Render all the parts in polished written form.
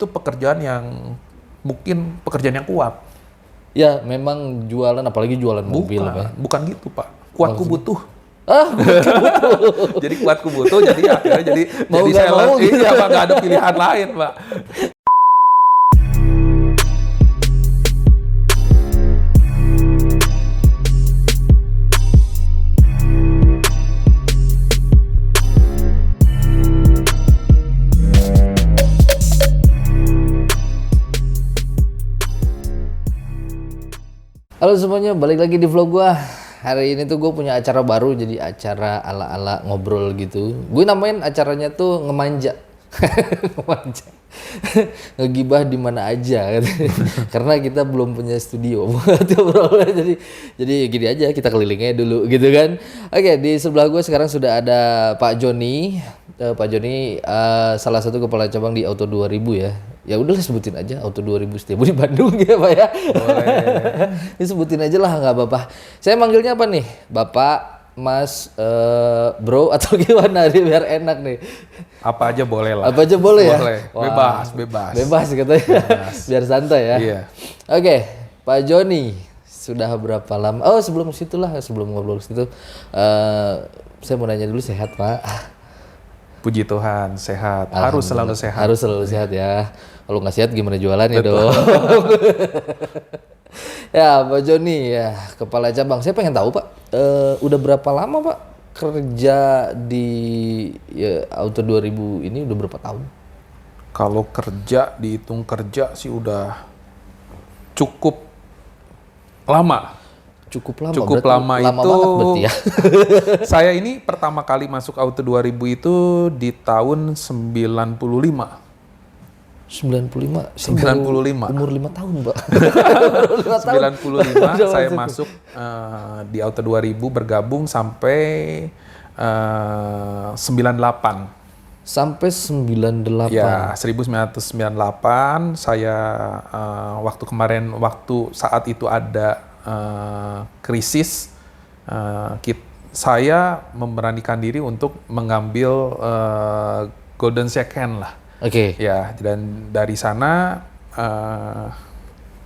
itu pekerjaan yang mungkin pekerjaan yang kuat. Ya, memang jualan, apalagi jualan mobil, Pak. Bukan gitu, Pak. Kuatku butuh. Ah, Jadi kuatku butuh, jadi akhirnya jadi mau jadi nggak sales. mau gitu. Iya, Pak, nggak ada pilihan lain, Pak. Halo semuanya, balik lagi di vlog gua. Hari ini tuh gue punya acara baru, jadi acara ala-ala ngobrol gitu. Gue namain acaranya tuh ngemanja. Ngemanja. Ngegibah di mana aja. Karena kita belum punya studio buat ngobrol. Jadi gini aja, kita kelilingnya dulu gitu kan. Oke, di sebelah gue sekarang sudah ada Pak Joni. Pak Joni salah satu kepala cabang di Auto 2000 ya. Ya udahlah sebutin aja Auto 2000 Setiabu di Bandung ya Pak ya. Boleh. Ini sebutin aja lah, nggak apa-apa. Saya manggilnya apa nih? Bapak, Mas, Bro atau gimana nih biar enak nih? Apa aja boleh lah. Apa aja boleh ya? Boleh. Wah, Bebas. Bebas katanya. Bebas. Biar santai ya. Iya. Oke, Pak Joni sudah berapa lama? Oh sebelum ngobrol situ, saya mau nanya dulu, sehat Pak? Puji Tuhan, sehat. Harus selalu sehat. Harus selalu sehat ya. Kalau nggak sehat gimana jualannya dong? Ya Pak Joni ya, kepala cabang. Saya pengen tahu Pak, udah berapa lama Pak kerja di Auto 2000 ini, udah berapa tahun? Kalau kerja, dihitung kerja sih udah cukup lama. Cukup lama. Cukup berarti lama lama itu. banget berarti ya. Saya ini pertama kali masuk Auto 2000 itu di tahun 95. 95. 95. Umur 5 tahun, Pak. 95 saya masuk di Auto 2000, bergabung sampai 98. Sampai 98. Ya, 1998 saya waktu saat itu ada krisis, saya memberanikan diri untuk mengambil golden second lah. Oke. Ya, dan dari sana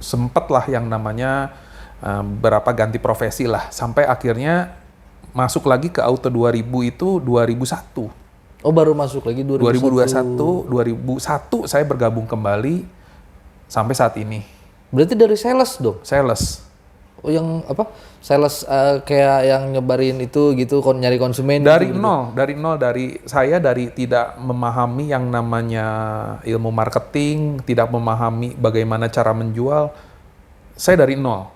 sempatlah yang namanya berapa ganti profesi lah, sampai akhirnya masuk lagi ke Auto 2000 itu 2001. Oh, baru masuk lagi 2021 saya bergabung kembali sampai saat ini. Berarti dari sales dong? Sales. Oh, yang apa? Sales kayak yang nyebarin itu gitu, nyari konsumen Dari gitu, nol, dari saya dari tidak memahami yang namanya ilmu marketing, tidak memahami bagaimana cara menjual, saya dari nol.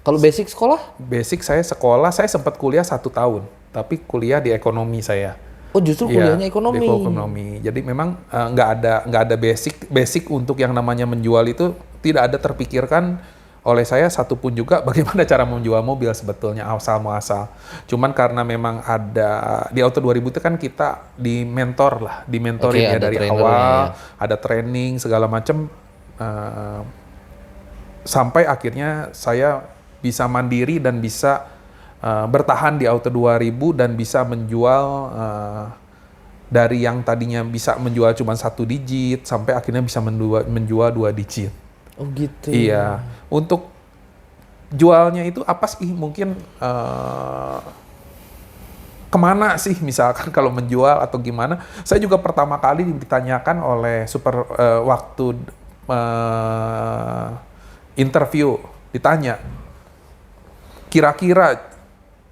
Kalau basic sekolah? Basic saya sekolah, saya sempat kuliah 1 tahun, tapi kuliah di ekonomi saya. Oh, justru kuliahnya ekonomi. Di ekonomi. Jadi memang nggak ada basic untuk yang namanya menjual itu tidak ada terpikirkan oleh saya satupun juga bagaimana cara menjual mobil sebetulnya asal muasal. Cuman karena memang ada di Auto 2000 itu kan kita dimentorin ya dari awal, ada training segala macam sampai akhirnya saya bisa mandiri dan bisa bertahan di Auto 2000 dan bisa menjual dari yang tadinya bisa menjual cuma 1 digit sampai akhirnya bisa menjual 2 digit. Oh gitu. Iya, untuk jualnya itu apa sih? Mungkin kemana sih misalkan kalau menjual atau gimana? Saya juga pertama kali ditanyakan oleh waktu interview, ditanya, kira-kira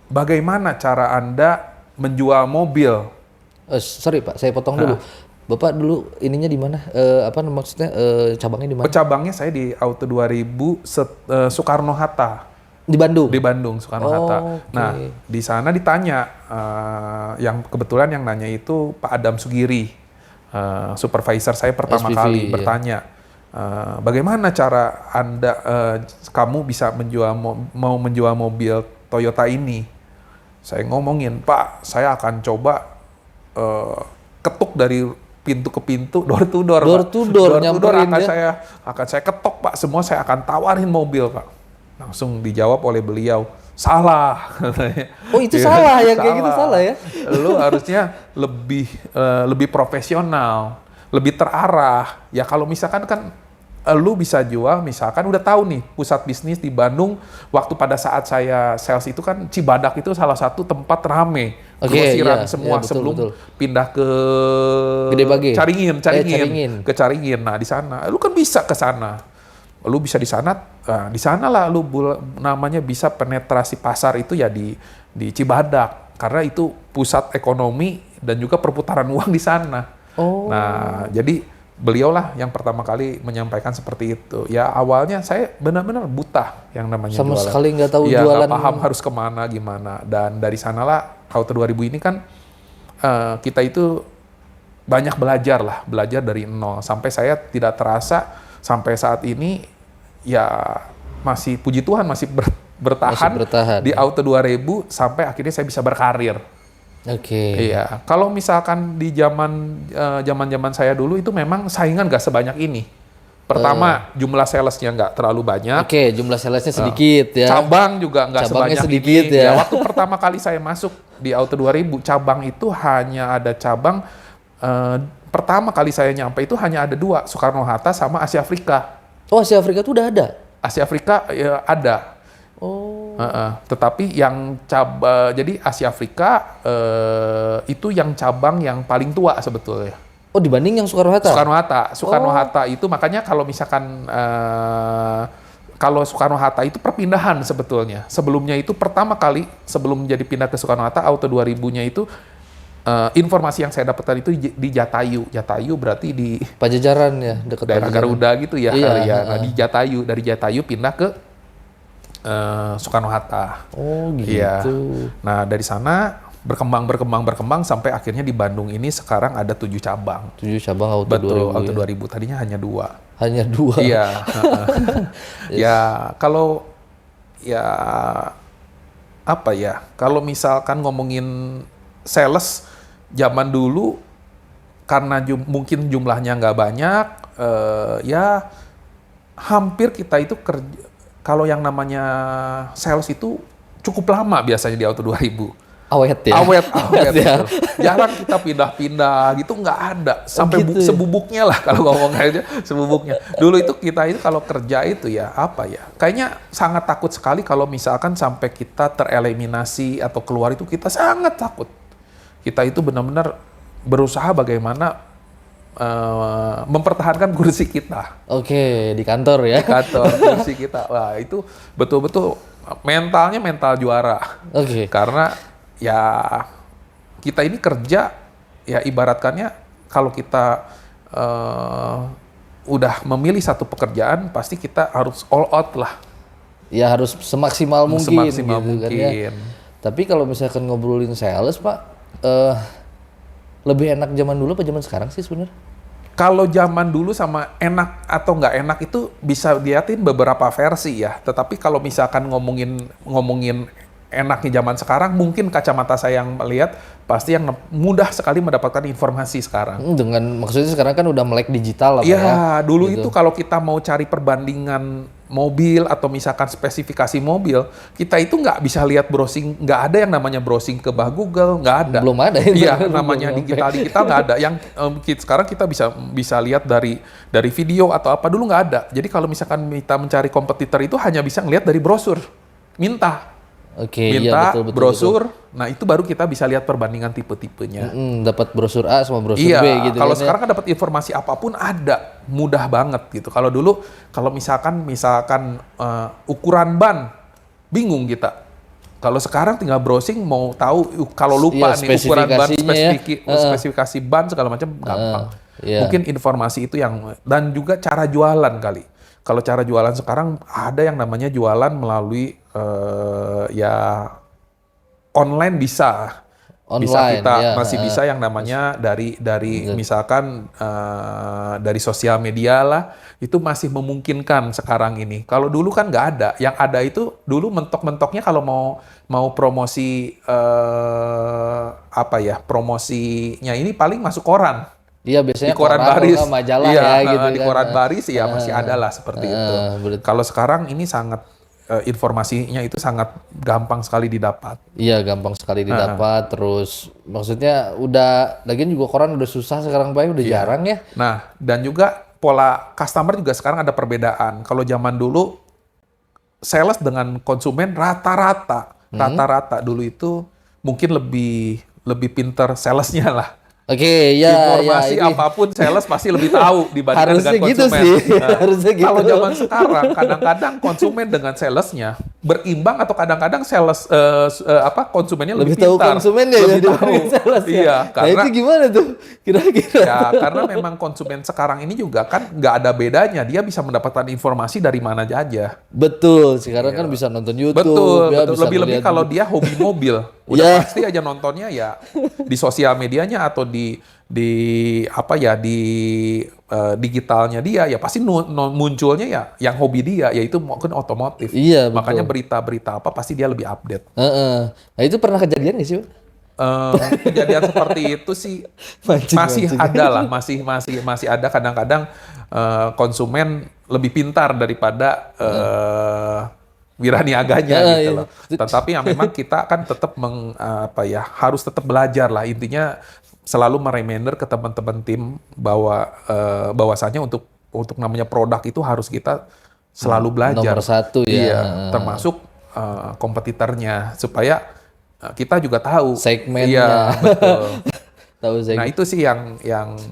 bagaimana cara Anda menjual mobil? Sorry Pak, saya potong dulu. Bapak dulu ininya di mana? Maksudnya cabangnya di mana? Cabangnya saya di Auto 2000 Soekarno-Hatta. Di Bandung? Di Bandung, Soekarno-Hatta. Okay. Nah, di sana ditanya, yang kebetulan yang nanya itu Pak Adam Sugiri, supervisor saya pertama SPV, kali ya. bertanya, bagaimana cara kamu bisa mau menjual mobil Toyota ini? Saya ngomongin, Pak, saya akan coba ketuk dari pintu ke pintu, door to door, akan saya ketok Pak, semua saya akan tawarin mobil Pak. Langsung dijawab oleh beliau, salah. Oh itu salah ya, kayak gitu salah ya? Lu harusnya lebih profesional. lebih terarah. Ya kalau misalkan kan lu bisa jual, misalkan udah tahu nih pusat bisnis di Bandung, waktu pada saat saya sales itu kan Cibadak itu salah satu tempat rame. Oke, Grosiran iya, semua iya, betul, sebelum betul. pindah ke Gede Bage. Caringin, Caringin. ke Caringin. Nah di sana, lu kan bisa ke sana. Lu bisa di sana, nah, di sana lah lu namanya bisa penetrasi pasar itu ya di Cibadak, karena itu pusat ekonomi dan juga perputaran uang di sana. Oh. Nah jadi beliaulah yang pertama kali menyampaikan seperti itu. Ya awalnya saya benar-benar buta yang namanya Sama jualan. sekali nggak tahu Ya, jualan. nggak paham harus kemana gimana. Dan dari sanalah Auto 2000 ini kan kita itu banyak belajar dari nol. Sampai saya tidak terasa sampai saat ini ya masih puji Tuhan masih bertahan, di Auto 2000 sampai akhirnya saya bisa berkarir. Oke. Iya, kalau misalkan di zaman saya dulu itu memang saingan nggak sebanyak ini. Pertama, jumlah salesnya nggak terlalu banyak. Oke, jumlah salesnya sedikit ya. Cabang juga nggak sebanyak sedikit ini. ya. Waktu pertama kali saya masuk di Auto 2000, cabang itu hanya ada cabang pertama kali saya nyampe itu hanya ada 2, Soekarno-Hatta sama Asia Afrika. Oh, Asia Afrika tuh udah ada? Asia Afrika ya ada. Oh. Tetapi yang jadi Asia Afrika itu yang cabang yang paling tua sebetulnya. Oh, dibanding yang Soekarno-Hatta? Soekarno-Hatta itu makanya kalau misalkan kalau Soekarno-Hatta itu perpindahan sebetulnya. Sebelumnya itu pertama kali sebelum jadi pindah ke Soekarno-Hatta Auto 2000-nya itu informasi yang saya dapatkan itu di Jatayu. Jatayu berarti di Pajajaran ya, dekat daerah Garuda gitu ya. Iya, Ya. Nah, di Jatayu, dari Jatayu pindah ke Soekarno-Hatta. Oh gitu. Iya. Nah dari sana berkembang sampai akhirnya di Bandung ini sekarang ada 7 cabang. 7 cabang Auto Betul, 2000. Auto 2000 tadinya hanya 2. Hanya 2. Iya. Ya kalau ya apa ya? Kalau misalkan ngomongin sales zaman dulu karena mungkin jumlahnya nggak banyak, ya hampir kita itu kerja. Kalau yang namanya sales itu cukup lama biasanya di Auto 2000. Awet ya? Awet ya. Jarang kita pindah-pindah gitu, nggak ada. Sampai gitu ya? sebubuknya lah kalau ngomong aja, sebubuknya. Dulu itu kita itu kalau kerja itu ya apa ya, kayaknya sangat takut sekali kalau misalkan sampai kita tereliminasi atau keluar itu kita sangat takut. Kita itu benar-benar berusaha bagaimana mempertahankan kursi kita. Oke, di kantor ya? Di kantor, kursi kita. Wah itu betul-betul mentalnya mental juara. Oke. Karena ya kita ini kerja ya ibaratkannya kalau kita udah memilih satu pekerjaan pasti kita harus all out lah. Ya harus semaksimal mungkin. Semaksimal gitu, mungkin. Kan, ya. Tapi kalau misalkan ngobrolin sales Pak, lebih enak zaman dulu apa zaman sekarang sih sebenarnya? Kalau zaman dulu sama enak atau nggak enak itu bisa dilihatin beberapa versi ya. Tetapi kalau misalkan ngomongin enaknya zaman sekarang, mungkin kacamata saya yang melihat pasti yang mudah sekali mendapatkan informasi sekarang. Dengan maksudnya sekarang kan udah melek digital lah Pak ya. Ya, dulu gitu. itu kalau kita mau cari perbandingan mobil atau misalkan spesifikasi mobil, kita itu nggak bisa lihat browsing, nggak ada yang namanya browsing ke Google, nggak ada. Belum ada. Iya, namanya digital nggak ada. Yang sekarang kita bisa lihat dari video atau apa, dulu nggak ada. Jadi kalau misalkan kita mencari kompetitor itu hanya bisa ngelihat dari brosur, minta Iya, betul, brosur. Nah itu baru kita bisa lihat perbandingan tipe-tipenya. Dapat brosur A sama brosur iya, B gitu. Kalau kan, sekarang kan dapat informasi apapun ada, mudah banget gitu. Kalau dulu, kalau misalkan ukuran ban, bingung kita. Kalau sekarang tinggal browsing mau tahu, kalau lupa nih ukuran ban, spesifikasi ban segala macam gampang. Mungkin informasi itu yang, dan juga cara jualan kali. Kalau cara jualan sekarang ada yang namanya jualan melalui ya online bisa. Kita masih bisa yang namanya dari misalkan dari sosial media lah, itu masih memungkinkan sekarang ini. Kalau dulu kan nggak ada. Yang ada itu dulu mentok-mentoknya kalau mau promosi promosinya ini paling masuk koran. Iya, biasanya di koran baris, majalah ya gitu di kan. koran baris ya masih ada lah seperti itu. Kalau sekarang ini sangat informasinya itu sangat gampang sekali didapat. Iya, gampang sekali didapat. Terus maksudnya udah lagian juga koran udah susah sekarang, Pak, udah jarang ya. Nah, dan juga pola customer juga sekarang ada perbedaan. Kalau zaman dulu sales dengan konsumen rata-rata dulu itu mungkin lebih pinter salesnya lah. Oke, ya, Informasi ya, ini apapun sales pasti lebih tahu dibandingkan harusnya dengan gitu konsumen. sih. Nah, Harusnya gitu. kalau zaman sekarang kadang-kadang konsumen dengan salesnya berimbang atau kadang-kadang konsumennya lebih lebih tahu pintar, konsumennya ya lebih tahu. dibanding salesnya. Iya, Nah, karena itu gimana tuh kira-kira? ya karena memang konsumen sekarang ini juga kan nggak ada bedanya, dia bisa mendapatkan informasi dari mana aja. Betul, sekarang kan bisa nonton YouTube, Betul, ya, betul. bisa Lebih-lebih ngeliat kalau dia hobi mobil, udah Ya. pasti aja nontonnya ya di sosial medianya atau di apa ya di digitalnya dia ya pasti munculnya ya yang hobi dia yaitu mungkin otomotif. Iya, betul. Makanya berita-berita apa pasti dia lebih update. Heeh. Nah, itu pernah kejadian nggak sih, Pak? Kejadian seperti itu sih masih ada lah, masih ada kadang-kadang konsumen lebih pintar daripada wiraniaganya gitu loh. Tetapi yang memang kita kan tetap harus tetap belajar lah, intinya selalu mereminder ke teman-teman tim bahwasanya untuk namanya produk itu harus kita selalu belajar. Nomor satu ya. Iya, termasuk kompetitornya supaya kita juga tahu Segmennya. Iya, betul. Tahu segmen. Nah, itu sih yang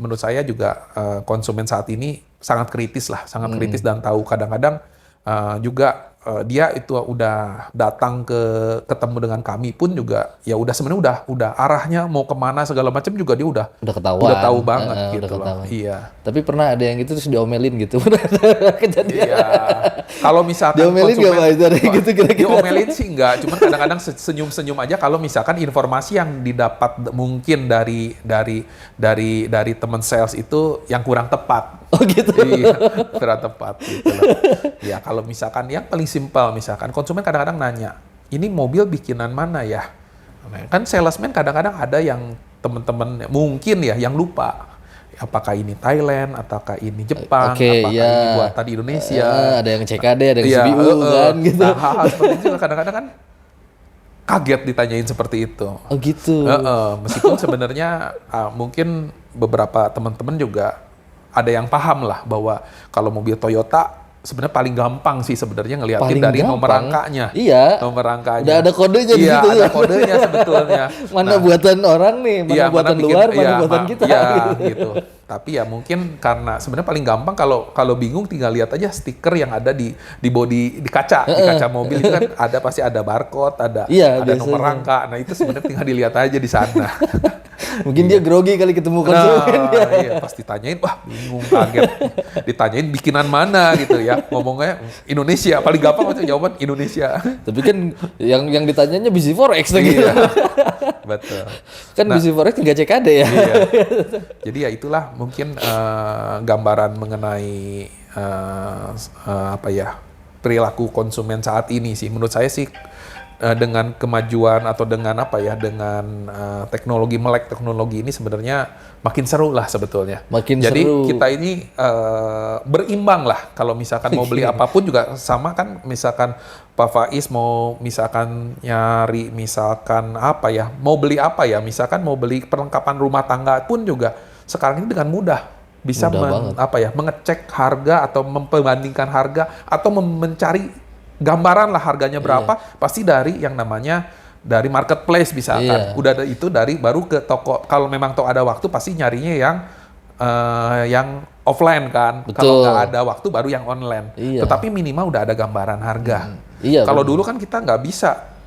menurut saya juga konsumen saat ini sangat kritis lah, sangat kritis dan tahu kadang-kadang juga dia itu udah datang ketemu dengan kami pun juga ya udah sebenarnya udah arahnya mau kemana segala macam juga dia udah ketahuan. udah tahu banget Udah gitu loh. ketahuan. Iya. Tapi pernah ada yang gitu terus diomelin gitu. Kejadian. Iya. Kalau misalkan Diomelin nggak, Pak? Itu ada yang gitu kira-kira? Diomelin sih enggak, cuman kadang-kadang senyum-senyum aja kalau misalkan informasi yang didapat mungkin dari teman sales itu yang kurang tepat. Oh gitu. Iya, kurang tepat gitu loh. Ya kalau misalkan yang paling simpel misalkan konsumen kadang-kadang nanya, ini mobil bikinan mana ya? Nah, kan salesman kadang-kadang ada yang teman-teman mungkin ya yang lupa. Apakah ini Thailand, ataukah ini Jepang, apakah ini buatan di Indonesia? Ada yang CKD, ada yang CBU kan gitu. Nah, hal-hal seperti itu kadang-kadang kan kaget ditanyain seperti itu. Oh gitu. Meskipun sebenarnya mungkin beberapa teman-teman juga ada yang paham lah bahwa kalau mobil Toyota sebenarnya paling gampang sih sebenarnya ngeliatin Paling dari gampang. nomor rangkanya. Iya. Nomor rangkanya. Udah ada kodenya di Iya, situ. ada kodenya sebetulnya. Mana buatan orang nih, mana buatan luar, mana buatan kita. Iya, gitu. Tapi ya mungkin karena sebenarnya paling gampang kalau bingung tinggal lihat aja stiker yang ada di bodi di kaca mobil itu kan pasti ada barcode, ada nomor rangka. Nah, itu sebenarnya tinggal dilihat aja di sana. Mungkin dia grogi kali ketemu konsumen. Iya, pas ditanyain, wah bingung, kaget. Ditanyain bikinan mana gitu ya. Ngomongnya Indonesia, paling gampang macam jawaban Indonesia. Tapi kan yang ditanyanya Busy Forex gitu. Iya, betul. Kan Busy Forex nggak CKD ya. Iya. Jadi ya itulah mungkin gambaran mengenai perilaku konsumen saat ini sih. Menurut saya sih dengan kemajuan atau dengan melek teknologi ini sebenarnya makin seru lah sebetnya. Jadi seru. kita ini berimbang lah. Kalau misalkan mau beli apapun juga sama kan. Misalkan Pak Faiz mau misalkan nyari mau beli apa ya? Misalkan mau beli perlengkapan rumah tangga pun juga sekarang ini dengan mudah bisa mengecek harga atau memperbandingkan harga atau mencari gambaran lah harganya berapa, pasti dari yang namanya dari marketplace misalkan. Udah ada itu baru ke toko. Kalau memang ada waktu pasti nyarinya yang offline kan. Kalau nggak ada waktu baru yang online. Tetapi minimal udah ada gambaran harga. Kalau dulu kan kita nggak bisa.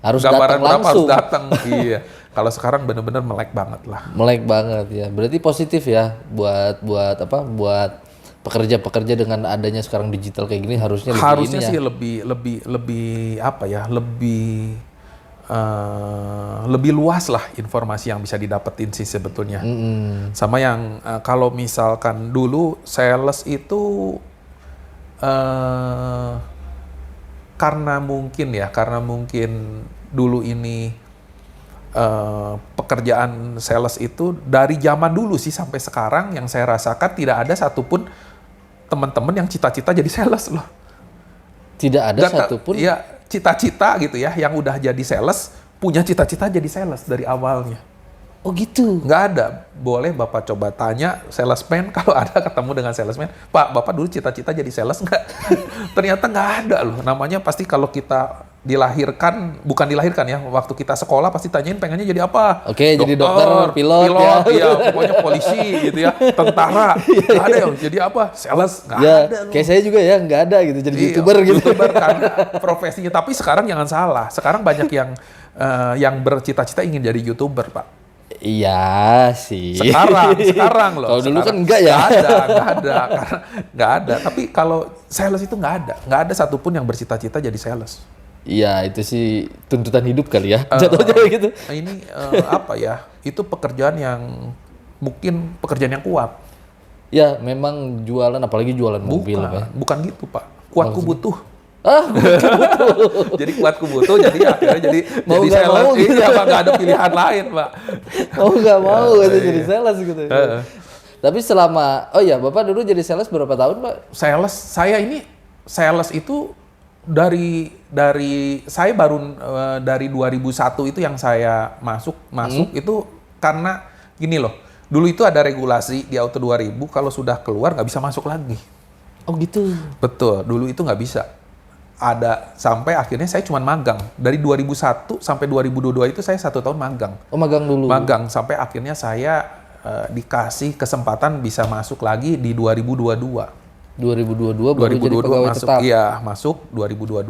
Harus gambaran datang berapa langsung. harus datang. Iya. Kalau sekarang benar-benar melek banget lah. Melek banget ya. Berarti positif ya buat pekerja-pekerja dengan adanya sekarang digital kayak gini harusnya sih lebih luas lah informasi yang bisa didapetin sih sebetulnya. Sama yang kalau misalkan dulu sales itu karena mungkin dulu ini pekerjaan sales itu dari zaman dulu sih sampai sekarang yang saya rasakan tidak ada satupun teman-teman yang cita-cita jadi sales loh. Tidak ada satupun. Ya, cita-cita gitu ya, yang udah jadi sales, punya cita-cita jadi sales dari awalnya. Oh gitu. Nggak ada. Boleh Bapak coba tanya salesman, kalau ada ketemu dengan salesman, Pak, Bapak dulu cita-cita jadi sales nggak? Ternyata nggak ada loh. Namanya pasti kalau kita dilahirkan, bukan dilahirkan ya, waktu kita sekolah pasti tanyain pengennya jadi apa? Oke, jadi dokter, pilot ya. Iya, pokoknya polisi gitu ya, tentara. Nggak ada ya, jadi apa? Sales, nggak Ya, ada loh. kayak saya juga ya, nggak ada gitu, jadi Iya, YouTuber gitu. YouTuber karena profesinya. Tapi sekarang jangan salah, sekarang banyak yang bercita-cita ingin jadi YouTuber, Pak. Iya sih. Sekarang loh. Kalau dulu kan sekarang. enggak ya. Nggak ada. Karena nggak ada. Tapi kalau sales itu nggak ada satupun yang bercita-cita jadi sales. Iya, itu sih tuntutan hidup kali ya. Jatuhnya gitu. Ini apa ya? Itu pekerjaan yang mungkin pekerjaan yang kuat. Ya, memang jualan, apalagi jualan mobil. Bukan gitu, Pak. Kuatku butuh. Ah, Jadi kuatku butuh, jadi akhirnya jadi Mau jadi nggak sales. mau gitu. Iya, Pak, nggak ada pilihan lain, Pak. oh nggak mau gitu jadi sales gitu. Tapi selama, oh ya, Bapak dulu jadi sales berapa tahun, Pak? Sales itu dari saya baru dari 2001 itu yang saya masuk itu karena gini loh. Dulu itu ada regulasi di Auto 2000 kalau sudah keluar nggak bisa masuk lagi. Oh gitu. Betul, dulu itu nggak bisa. Ada sampai akhirnya saya cuma magang. Dari 2001 sampai 2022 itu saya 1 tahun magang. Oh magang dulu. Magang sampai akhirnya saya dikasih kesempatan bisa masuk lagi di 2022. 2022 baru jadi pegawai masuk, tetap. Iya, masuk 2022.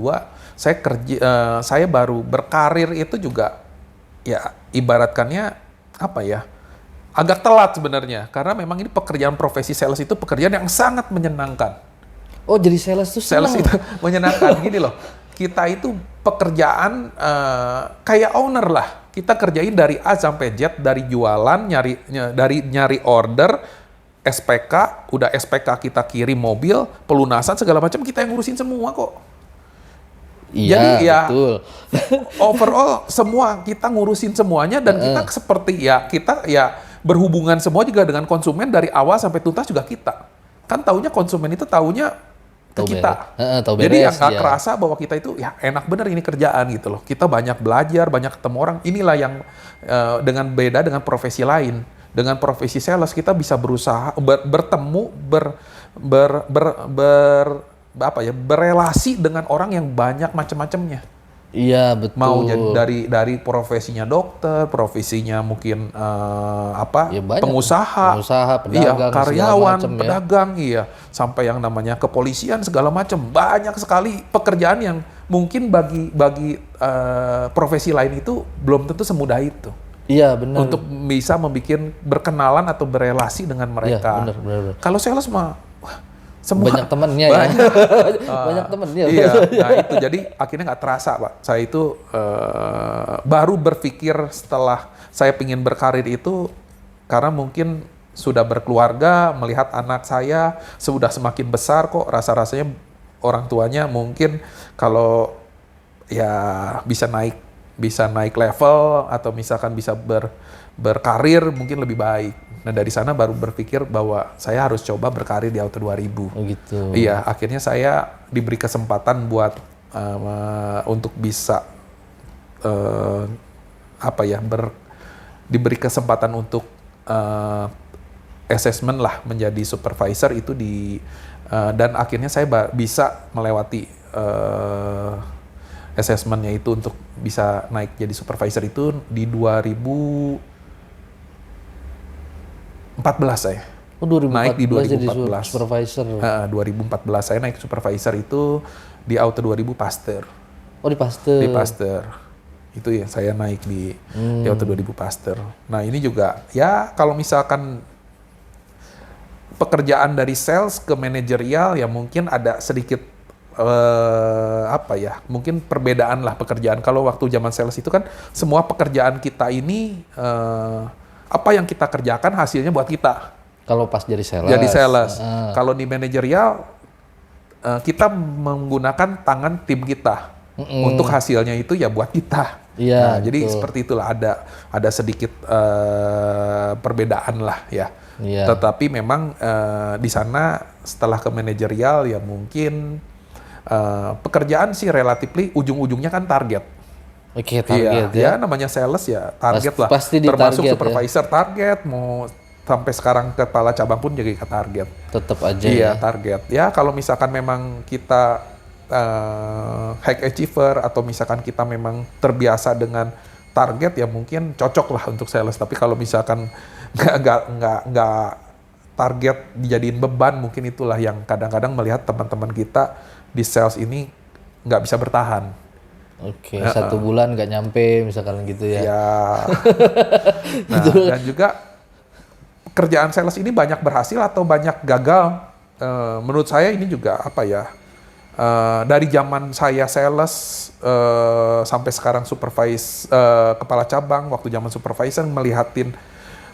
Saya baru berkarir itu juga ya ibaratkannya apa ya? Agak telat sebenarnya karena memang ini pekerjaan profesi sales itu pekerjaan yang sangat menyenangkan. Oh jadi sales tuh Sales senang. itu menyenangkan. Gini loh, kita itu pekerjaan kayak owner lah. Kita kerjain dari A sampai Z, dari jualan, nyari order, SPK, udah SPK kita kirim mobil, pelunasan segala macam kita yang ngurusin semua kok. Iya, Jadi ya betul. overall semua kita ngurusin semuanya dan kita seperti kita berhubungan semua juga dengan konsumen dari awal sampai tuntas juga kita. Kan taunya konsumen itu taunya ke kita. Tahu Jadi yang beres, nggak ya. kerasa bahwa kita itu ya enak bener ini kerjaan gitu loh. Kita banyak belajar, banyak ketemu orang. Inilah yang dengan beda dengan profesi lain. Dengan profesi sales kita bisa berusaha bertemu berelasi dengan orang yang banyak macam-macamnya. Iya betul. Mau jadi dari profesinya dokter, profesinya mungkin Ya, banyak. pengusaha, pedagang, iya, karyawan, segala macem, ya. pedagang, iya, sampai yang namanya kepolisian segala macam. Banyak sekali pekerjaan yang mungkin bagi profesi lain itu belum tentu semudah itu. Iya benar. Untuk bisa berkenalan atau berelasi dengan mereka. Iya, benar. Kalau sales mah semua Banyak temennya banyak. ya. Banyak temennya. Iya, nah itu jadi akhirnya nggak terasa, Pak. Saya itu baru berpikir setelah saya pingin berkarir itu karena mungkin sudah berkeluarga, melihat anak saya sudah semakin besar kok rasa-rasanya orang tuanya mungkin kalau ya bisa naik level atau misalkan bisa berkarir mungkin lebih baik. Nah dari sana baru berpikir bahwa saya harus coba berkarir di Auto 2000. Oh gitu. Iya, akhirnya saya diberi kesempatan buat untuk bisa diberi kesempatan untuk assessment lah menjadi supervisor itu dan akhirnya saya bisa melewati assessmentnya itu untuk bisa naik jadi supervisor itu di 2014 saya. Oh 2014 naik di 2014. jadi supervisor. 2014 saya naik supervisor itu di Auto 2000 Pasteur. Oh di Pasteur. Di Pasteur. Itu ya saya naik di Auto 2000 Pasteur. Nah ini juga ya kalau misalkan pekerjaan dari sales ke manajerial ya mungkin ada sedikit mungkin perbedaan lah pekerjaan. Kalau waktu zaman sales itu kan semua pekerjaan kita ini apa yang kita kerjakan hasilnya buat kita. Kalau pas jadi sales. Jadi sales. Kalau di manajerial kita menggunakan tangan tim kita untuk hasilnya itu ya buat kita. Iya. Nah, jadi seperti itulah ada sedikit perbedaan lah ya. Iya. Tetapi memang di sana setelah ke manajerial ya mungkin pekerjaan sih relatively ujung-ujungnya kan target. Oke, target Iya, ya namanya sales ya target lah. Pasti di Termasuk target, supervisor target, mau sampai sekarang kepala cabang pun jadi target. Tetap aja Iya, ya. target. Ya kalau misalkan memang kita high achiever atau misalkan kita memang terbiasa dengan target ya mungkin cocok lah untuk sales. Tapi kalau misalkan nggak target dijadiin beban, mungkin itulah yang kadang-kadang melihat teman-teman kita di sales ini nggak bisa bertahan. Oke, 1 bulan nggak nyampe misalkan gitu ya. Ya. Nah, dan juga kerjaan sales ini banyak berhasil atau banyak gagal. Menurut saya ini juga apa ya? Dari zaman saya sales sampai sekarang kepala cabang, waktu zaman supervisor melihatin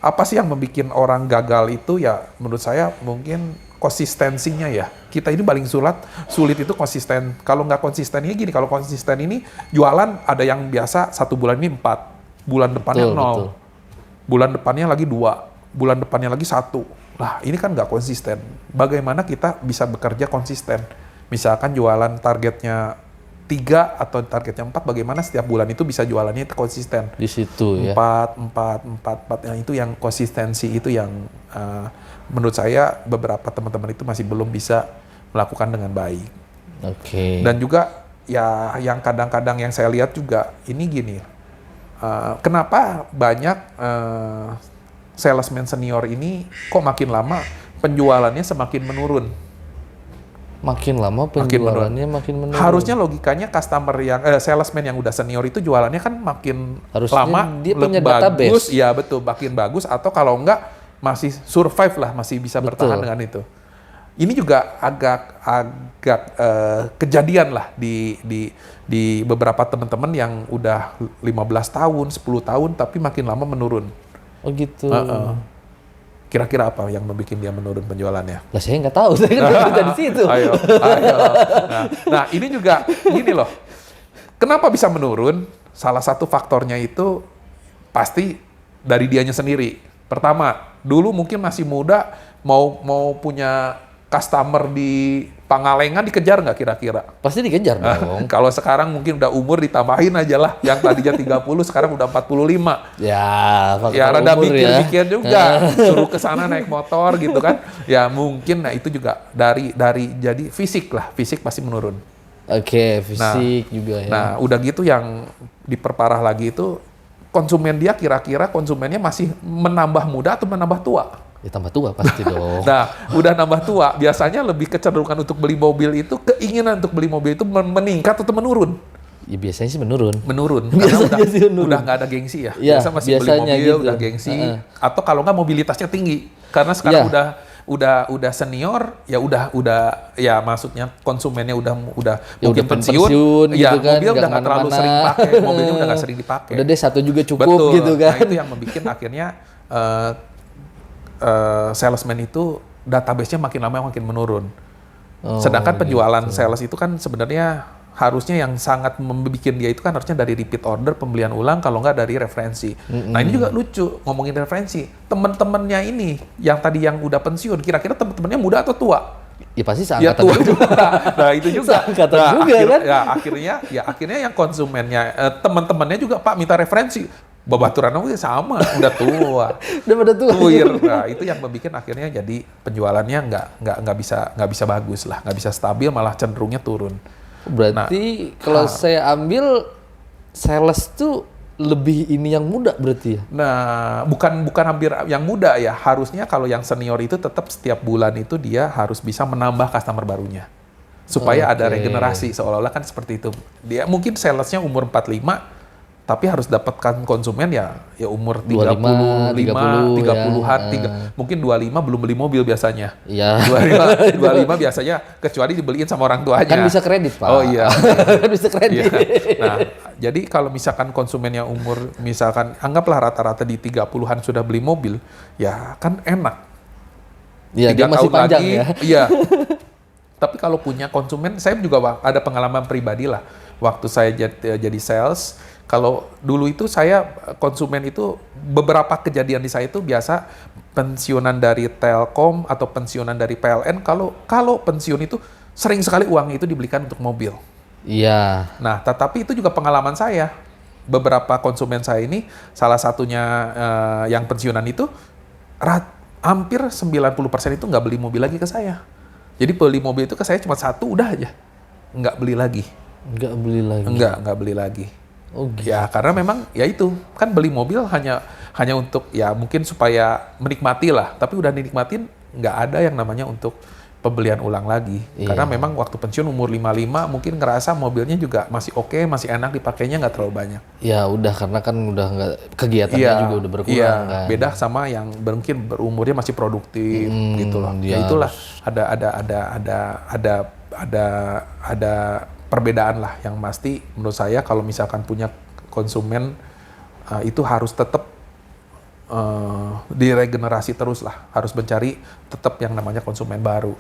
apa sih yang membuat orang gagal itu ya menurut saya mungkin konsistensinya ya. Kita ini paling sulit itu konsisten. Kalau nggak konsisten ini gini, kalau konsisten ini jualan ada yang biasa 1 bulan ini 4, bulan depannya 0, betul. bulan depannya lagi 2, bulan depannya lagi 1. Lah ini kan nggak konsisten. Bagaimana kita bisa bekerja konsisten? Misalkan jualan targetnya 3 atau targetnya 4, bagaimana setiap bulan itu bisa jualannya itu konsisten. Di situ ya. 4. Yang itu yang konsistensi itu yang menurut saya beberapa teman-teman itu masih belum bisa melakukan dengan baik. Oke. Dan juga ya yang kadang-kadang yang saya lihat juga ini gini, kenapa banyak salesman senior ini kok makin lama penjualannya semakin menurun? Makin lama penjualannya makin menurun. Harusnya logikanya customer yang salesman yang udah senior itu jualannya kan makin Harusnya lama dia punya bagus, database. ya betul, makin bagus atau kalau enggak masih survive lah, masih bisa bertahan dengan itu. Ini juga agak kejadian lah di beberapa teman-teman yang udah 15 tahun, 10 tahun tapi makin lama menurun. Oh gitu. Kira-kira apa yang membuat dia menurun penjualannya? Lah saya nggak tahu, saya kan kerja di situ. Ayo. Nah, ini juga gini loh. Kenapa bisa menurun? Salah satu faktornya itu pasti dari dianya sendiri. Pertama, dulu mungkin masih muda, mau punya customer di Pangalengan dikejar nggak kira-kira? Pasti dikejar dong. Kalau sekarang mungkin udah umur ditambahin aja lah. Yang tadinya 30 sekarang udah 45. Ya, Ya rada umur ya. mikir-mikir juga. Suruh ke sana naik motor gitu kan. Ya mungkin nah itu juga dari jadi fisik lah. Fisik pasti menurun. Oke, fisik juga ya. Nah, udah gitu yang diperparah lagi itu konsumen dia kira-kira konsumennya masih menambah muda atau menambah tua? Ya tambah tua pasti dong. Nah, udah nambah tua, biasanya lebih kecenderungan untuk beli mobil itu, keinginan untuk beli mobil itu meningkat atau menurun? Ya biasanya sih menurun. Menurun, karena Biasanya sih menurun. udah nggak ada gengsi ya. Iya, Biasa masih beli biasanya mobil, gitu. udah gengsi. Atau kalau nggak mobilitasnya tinggi. Karena sekarang Iya. udah senior, ya udah ya maksudnya konsumennya udah Ya mungkin udah pensiun, ya gitu kan, mobil udah nggak terlalu kemana-mana. sering pakai, mobilnya udah nggak sering dipakai. Udah deh satu juga cukup Betul. gitu kan. Nah itu yang membuat akhirnya salesman itu database-nya makin lama makin menurun. Sedangkan penjualan sales itu kan sebenarnya harusnya yang sangat membuat dia itu kan harusnya dari repeat order, pembelian ulang, kalau nggak dari referensi. Nah ini juga lucu, ngomongin referensi. Teman-temannya ini, yang tadi yang udah pensiun, kira-kira teman-temannya muda atau tua? Ya pasti Ya seangkatan tua juga. Nah itu juga. Seangkatan juga kan? Akhirnya yang konsumennya, teman-temannya juga Pak minta referensi. Babaturan aku sama, udah tua. Udah pada tua. Tuir. Nah itu yang membuat akhirnya jadi penjualannya nggak bisa bagus lah, nggak bisa stabil, malah cenderungnya turun. Berarti kalau saya ambil sales tuh lebih ini yang muda berarti ya? Nah, bukan hampir yang muda ya. Harusnya kalau yang senior itu tetap setiap bulan itu dia harus bisa menambah customer barunya. Supaya ada regenerasi, seolah-olah kan seperti itu. Dia mungkin salesnya umur 45, tapi harus dapatkan konsumen ya umur 30-an, mungkin 25 belum beli mobil biasanya. Iya. 25 biasanya kecuali dibeliin sama orang tuanya. Kan bisa kredit, Pak. Oh iya. Kan bisa kredit. Iya. Nah, jadi kalau misalkan konsumennya umur misalkan anggaplah rata-rata di 30-an sudah beli mobil, ya kan enak. Iya, dia masih panjang ya. Iya. Tapi kalau punya konsumen, saya juga ada pengalaman pribadi lah. Waktu saya jadi sales, kalau dulu itu saya konsumen itu beberapa kejadian di saya itu biasa pensiunan dari Telkom atau pensiunan dari PLN. Kalau pensiun itu sering sekali uang itu dibelikan untuk mobil. Iya. Nah, tetapi itu juga pengalaman saya. Beberapa konsumen saya ini, salah satunya yang pensiunan itu, hampir 90% itu nggak beli mobil lagi ke saya. Jadi beli mobil itu ke saya cuma satu, udah aja. Nggak beli lagi. Nggak beli lagi. Nggak beli lagi. Oh gitu. Ya, karena memang ya itu, kan beli mobil hanya untuk ya mungkin supaya menikmati lah. Tapi udah dinikmatin, nggak ada yang namanya untuk pembelian ulang lagi. Iya. Karena memang waktu pensiun umur 55 mungkin ngerasa mobilnya juga masih oke, masih enak dipakainya, nggak terlalu banyak. Ya udah, karena kan udah nggak, kegiatannya juga udah berkurang kan. Beda sama yang mungkin berumurnya masih produktif gitu loh. Ya itulah ada perbedaan lah yang pasti menurut saya kalau misalkan punya konsumen itu harus tetap diregenerasi terus lah, harus mencari tetap yang namanya konsumen baru.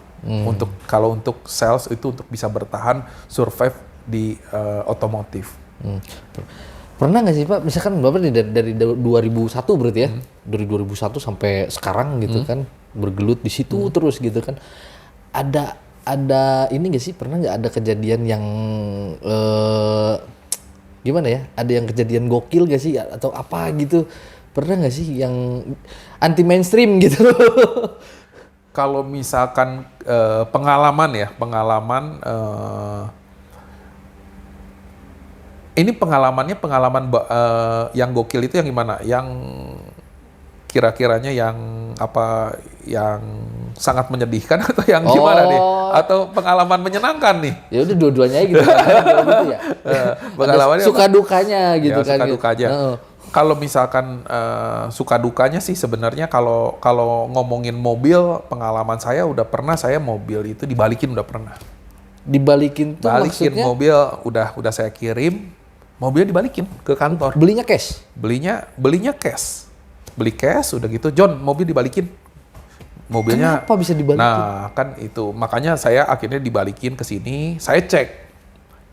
Kalau untuk sales itu untuk bisa bertahan survive di otomotif. Pernah nggak sih Pak, misalkan Bapak dari 2001 berarti ya, dari 2001 sampai sekarang gitu kan, bergelut di situ terus gitu kan, ada ini nggak sih, pernah nggak ada kejadian yang gimana ya, ada yang kejadian gokil gak sih atau apa gitu, pernah nggak sih yang anti mainstream gitu? Kalau misalkan pengalaman ini pengalaman yang gokil itu yang gimana? Yang kira-kiranya yang apa, yang sangat menyedihkan atau yang gimana nih? Atau pengalaman menyenangkan nih? Ya udah dua-duanya gitu kan. Gitu ya. Pengalamannya suka dukanya gitu ya, kan. Suka dukanya. Kalau misalkan suka dukanya sih sebenarnya kalau ngomongin mobil, pengalaman saya udah pernah saya mobil itu dibalikin, udah pernah. Dibalikin tuh Balikin maksudnya? mobil udah saya kirim, mobilnya dibalikin ke kantor. Belinya cash? Belinya cash. Beli cash udah gitu, John, mobil dibalikin. Mobilnya Kenapa bisa dibalikin? Nah, kan itu makanya saya akhirnya dibalikin ke sini, saya cek.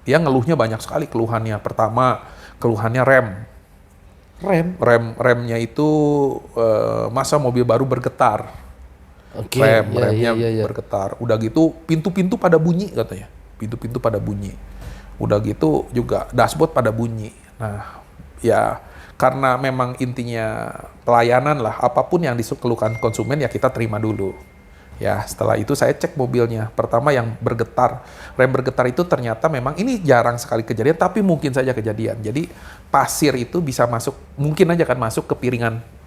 Dia ngeluhnya banyak sekali keluhannya. Pertama, keluhannya remnya itu masa mobil baru bergetar. Oke, Remnya bergetar. Udah gitu pintu-pintu pada bunyi katanya. Pintu-pintu pada bunyi. Udah gitu juga dashboard pada bunyi. Nah, ya karena memang intinya pelayanan lah, apapun yang dikeluhkan konsumen ya kita terima dulu. Ya, setelah itu saya cek mobilnya. Pertama yang bergetar. Rem bergetar itu ternyata memang ini jarang sekali kejadian, tapi mungkin saja kejadian. Jadi pasir itu bisa masuk, mungkin aja kan masuk ke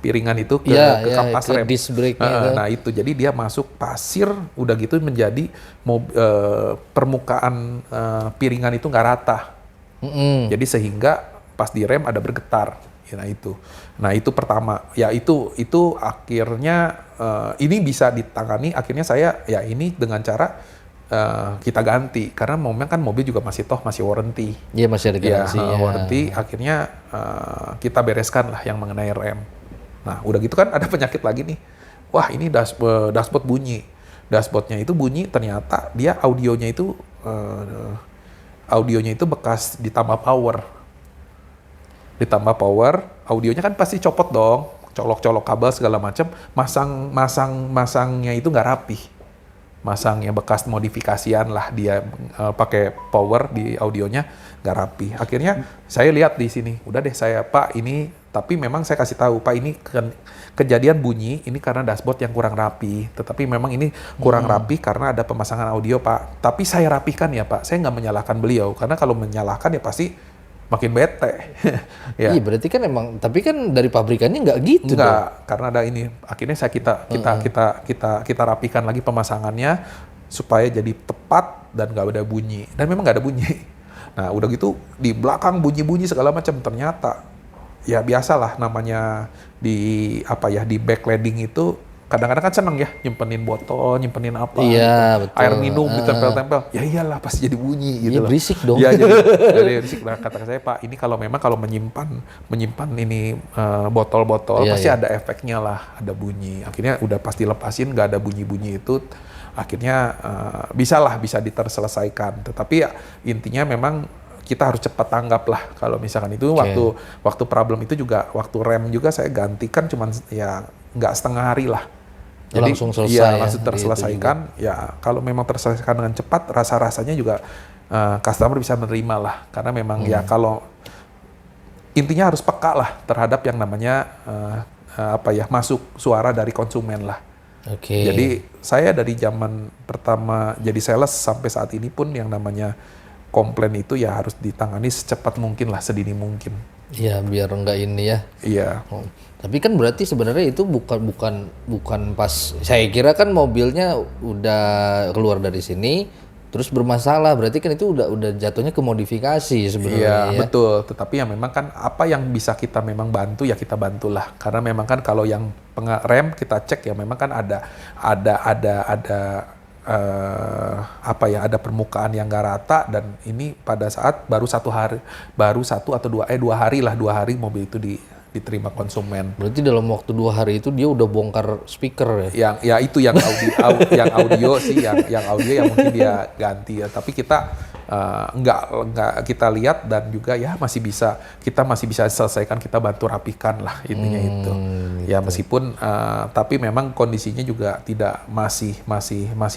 piringan itu ke kampas rem. Disc brake-nya Nah itu, jadi dia masuk pasir, udah gitu menjadi permukaan piringan itu nggak rata. Jadi sehingga pas di rem ada bergetar. Nah itu pertama. Ya itu akhirnya ini bisa ditangani. Akhirnya saya ya ini dengan cara kita ganti karena memang kan mobil juga masih warranty. Iya, masih ada garansinya. Warranty. Akhirnya kita bereskan lah yang mengenai rem. Nah udah gitu kan ada penyakit lagi nih. Wah ini dashboard bunyi. Dashboardnya itu bunyi, ternyata dia audionya itu bekas ditambah power. Audionya kan pasti copot dong, colok-colok kabel segala macam, masangnya itu nggak rapi, masangnya bekas modifikasian lah, dia pakai power di audionya nggak rapi. Akhirnya saya lihat di sini, udah deh Pak ini, tapi memang saya kasih tahu Pak ini kejadian bunyi ini karena dashboard yang kurang rapi, tetapi memang ini kurang rapi karena ada pemasangan audio Pak. Tapi saya rapikan ya Pak, saya nggak menyalahkan beliau karena kalau menyalahkan ya pasti makin bete. Ya. Iya berarti kan emang, tapi kan dari pabrikannya nggak gitu. Enggak, karena ada ini. Akhirnya kita rapikan lagi pemasangannya supaya jadi tepat dan nggak ada bunyi. Dan memang nggak ada bunyi. Nah udah gitu di belakang bunyi-bunyi segala macam, ternyata ya biasalah namanya di backlighting itu. Kadang-kadang kan seneng ya nyimpenin botol, nyimpenin apa, iya, gitu. Air minum ditempel-tempel. Ya iyalah pasti jadi bunyi gitu. Iya, berisik dong. Ya jadi berisik. Nah, kata saya Pak, ini kalau menyimpan ini botol-botol pasti ada efeknya lah, ada bunyi. Akhirnya udah pasti lepasin, nggak ada bunyi-bunyi itu. Akhirnya bisa diterselesaikan. Tetapi ya intinya memang kita harus cepat tanggap lah kalau misalkan itu waktu problem itu juga waktu rem juga saya gantikan cuman ya nggak setengah hari lah. Jadi langsung selesai ya ya, langsung gitu terselesaikan. Ya kalau memang terselesaikan dengan cepat, rasa-rasanya juga customer bisa menerima lah. Karena memang ya kalau intinya harus peka lah terhadap yang namanya masuk suara dari konsumen lah. Oke. Jadi saya dari zaman pertama jadi sales sampai saat ini pun yang namanya komplain itu ya harus ditangani secepat mungkin lah, sedini mungkin. Iya, biar enggak ini ya. Iya. Oh, tapi kan berarti sebenarnya itu bukan pas, saya kira kan mobilnya udah keluar dari sini terus bermasalah, berarti kan itu udah jatuhnya ke modifikasi sebenarnya. Iya, ya. betul. Tetapi yang memang kan apa yang bisa kita memang bantu ya kita bantulah. Karena memang kan kalau yang rem kita cek ya memang kan ada ada permukaan yang nggak rata, dan ini pada saat baru 2 hari mobil itu diterima konsumen. Berarti dalam waktu 2 hari itu dia udah bongkar speaker ya? Itu yang audio sih, yang audio yang mungkin dia ganti ya. Tapi kita nggak kita lihat, dan juga ya kita masih bisa selesaikan, kita bantu rapikan lah intinya itu. Ya meskipun tapi memang kondisinya juga tidak masih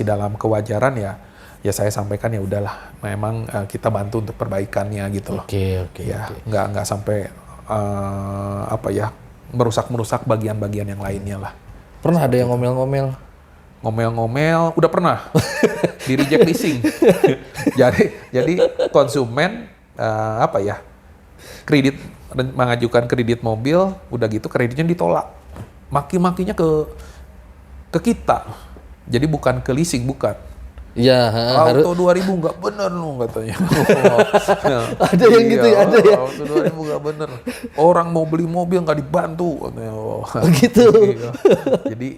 dalam kewajaran ya. Ya saya sampaikan ya udahlah, memang kita bantu untuk perbaikannya gitu loh. Oke. Ya nggak sampai merusak bagian-bagian yang lainnya lah. Pernah ada yang ngomel-ngomel? Ngomel-ngomel udah pernah di reject leasing. jadi konsumen kredit, mengajukan kredit mobil, udah gitu kreditnya ditolak, maki-makinya ke kita. Jadi bukan ke leasing, bukan. Iya, Auto 2000 nggak bener lu katanya. Ada yang gitu ya, ada ya. Auto 2000 nggak bener. Orang mau beli mobil nggak dibantu katanya. Begitu. Iya. Jadi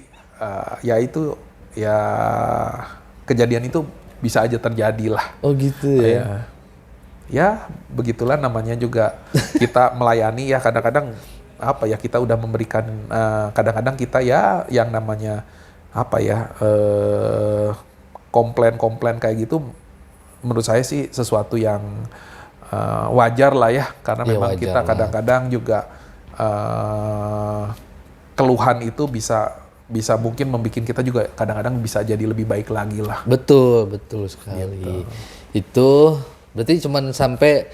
kejadian itu bisa aja terjadi lah. Oh gitu ya. Ya begitulah namanya juga kita melayani ya, kadang-kadang kita udah memberikan kadang-kadang kita ya yang namanya komplain kayak gitu, menurut saya sih sesuatu yang wajar lah ya, karena memang kita kadang-kadang juga keluhan itu bisa mungkin membuat kita juga kadang-kadang bisa jadi lebih baik lagi lah. Betul sekali. Gitu. Itu berarti cuman sampai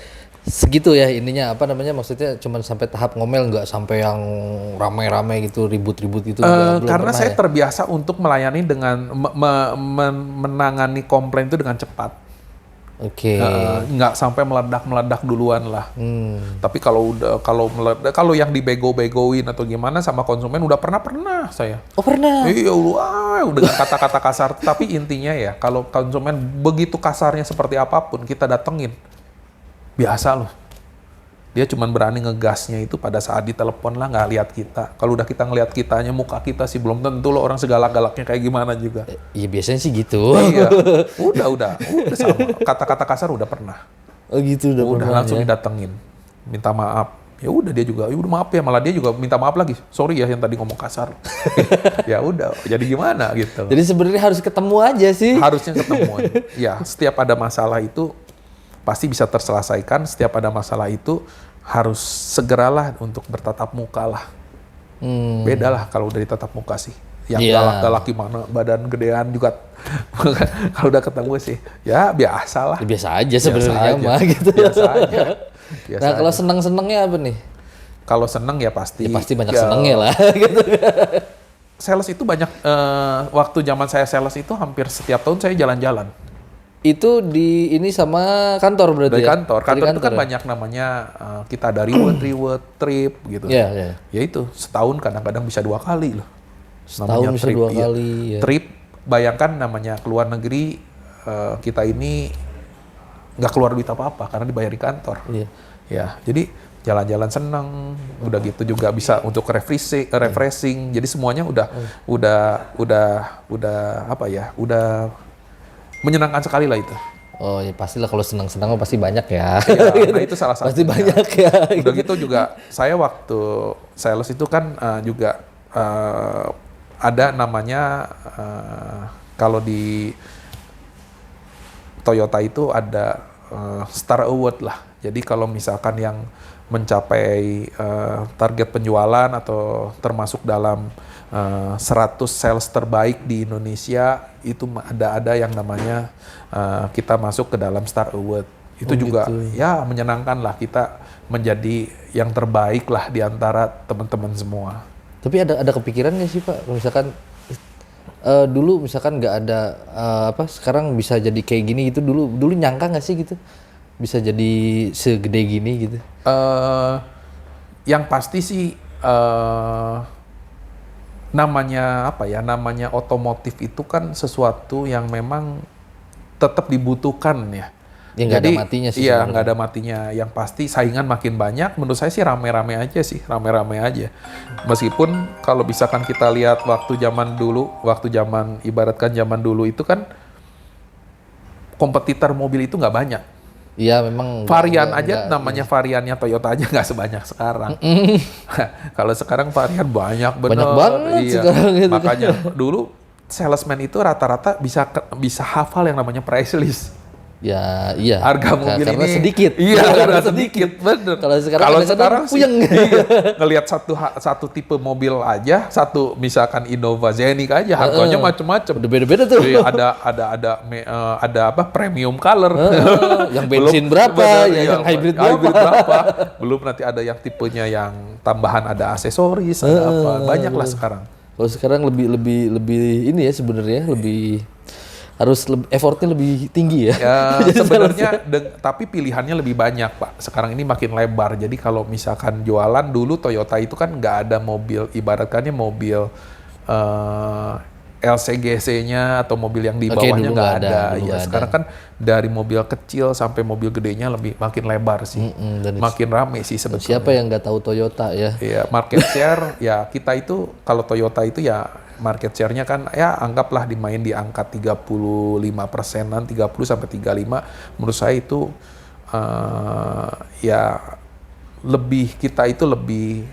segitu ya ininya, maksudnya cuman sampai tahap ngomel, nggak sampai yang ramai-ramai gitu, ribut-ribut gitu. Karena saya terbiasa untuk melayani dengan menangani komplain itu dengan cepat. Oke. Nggak sampai meledak duluan lah. Tapi kalau yang dibego-begoin atau gimana sama konsumen udah pernah saya. Oh pernah? Iya dengan kata-kata kasar. Tapi intinya ya kalau konsumen begitu kasarnya seperti apapun kita datengin. Biasa loh. Dia cuman berani ngegasnya itu pada saat ditelepon lah, nggak lihat kita. Kalau udah kita ngelihat kitanya, muka kita sih belum tentu loh orang segalak-galaknya kayak gimana juga. Iya biasanya sih gitu. Iya. Udah sama. Kata-kata kasar udah pernah. Oh gitu udah langsung didatengin. Minta maaf. Ya udah dia juga, udah maaf ya, malah dia juga minta maaf lagi. Sorry ya yang tadi ngomong kasar. Ya udah, jadi gimana gitu. Jadi sebenarnya harus ketemu aja sih. Harusnya ketemuan. Ya, setiap ada masalah itu pasti bisa terselesaikan. Setiap ada masalah itu harus segeralah untuk bertatap muka lah. Beda lah kalau udah ditatap muka sih. Yang galak-galak gimana, badan gedean juga. Kalau udah ketemu sih, ya biasa lah. Biasa aja sebenarnya mah gitu. Biasa aja. Nah kalau seneng-senengnya apa nih? Kalau seneng ya pasti. Ya pasti banyak senengnya lah. Gitu. Sales itu banyak, waktu zaman saya sales itu hampir setiap tahun saya jalan-jalan. Itu di ini sama kantor berarti dari ya? Kantor itu kan banyak namanya, kita ada reward trip gitu. Iya. Ya itu setahun kadang-kadang bisa 2 kali loh. Setahun bisa 2 kali. Ya. Trip, bayangkan namanya keluar negeri, kita ini nggak keluar duit apa-apa karena dibayar di kantor. Iya. Ya, jadi jalan-jalan seneng, udah gitu juga bisa untuk refreshing. Jadi semuanya udah menyenangkan sekali lah itu. Oh ya pastilah kalau senang-senang pasti banyak ya. Iya, nah itu salah satu. Pasti banyak ya. Udah gitu juga saya waktu sales itu kan juga ada namanya, kalau di Toyota itu ada Star Award lah. Jadi kalau misalkan yang mencapai target penjualan atau termasuk dalam 100 sales terbaik di Indonesia, itu ada yang namanya kita masuk ke dalam Star Award. Itu juga gitu. ya menyenangkan lah, kita menjadi yang terbaik lah di antara teman-teman semua. Tapi ada kepikiran nggak sih Pak, misalkan dulu misalkan nggak ada sekarang bisa jadi kayak gini gitu, dulu nyangka nggak sih gitu bisa jadi segede gini gitu? Yang pasti sih namanya otomotif itu kan sesuatu yang memang tetap dibutuhkan ya. Ya nggak ada matinya sih. Iya, nggak ada matinya. Yang pasti saingan makin banyak. Menurut saya sih rame-rame aja sih, rame-rame aja. Meskipun kalau misalkan kita lihat waktu zaman ibaratkan zaman dulu itu kan kompetitor mobil itu nggak banyak. Iya memang. Varian namanya variannya Toyota aja nggak sebanyak sekarang. Kalau sekarang varian banyak bener. Banyak banget iya. sekarang gitu. Makanya dulu salesman itu rata-rata bisa hafal yang namanya price list. Ya iya. Harga mobil karena ini sedikit. Iya, karena sedikit, bener. Kalau sekarang puyeng. Ngelihat satu tipe mobil aja, misalkan Innova Zenic aja harganya macam-macam. Beda-beda tuh. Iya, ada apa premium color. Yang bensin berapa, yang hybrid berapa. Belum nanti ada yang tipenya yang tambahan ada aksesoris, ada apa. Banyak lah sekarang. Kalau sekarang lebih ini ya sebenarnya harus effortnya lebih tinggi ya. Ya sebenarnya tapi pilihannya lebih banyak Pak. Sekarang ini makin lebar. Jadi kalau misalkan jualan dulu Toyota itu kan nggak ada mobil, ibaratkannya mobil LCGC-nya atau mobil yang di bawahnya nggak ada. Ya sekarang kan dari mobil kecil sampai mobil gedenya makin lebar sih. Makin rame sih sebetulnya. Siapa yang nggak tahu Toyota ya? Iya, market share ya kita itu kalau Toyota itu ya market share-nya kan ya anggaplah dimain di angka 35%-an, 30 sampai 35. Menurut saya itu ya kita itu lebih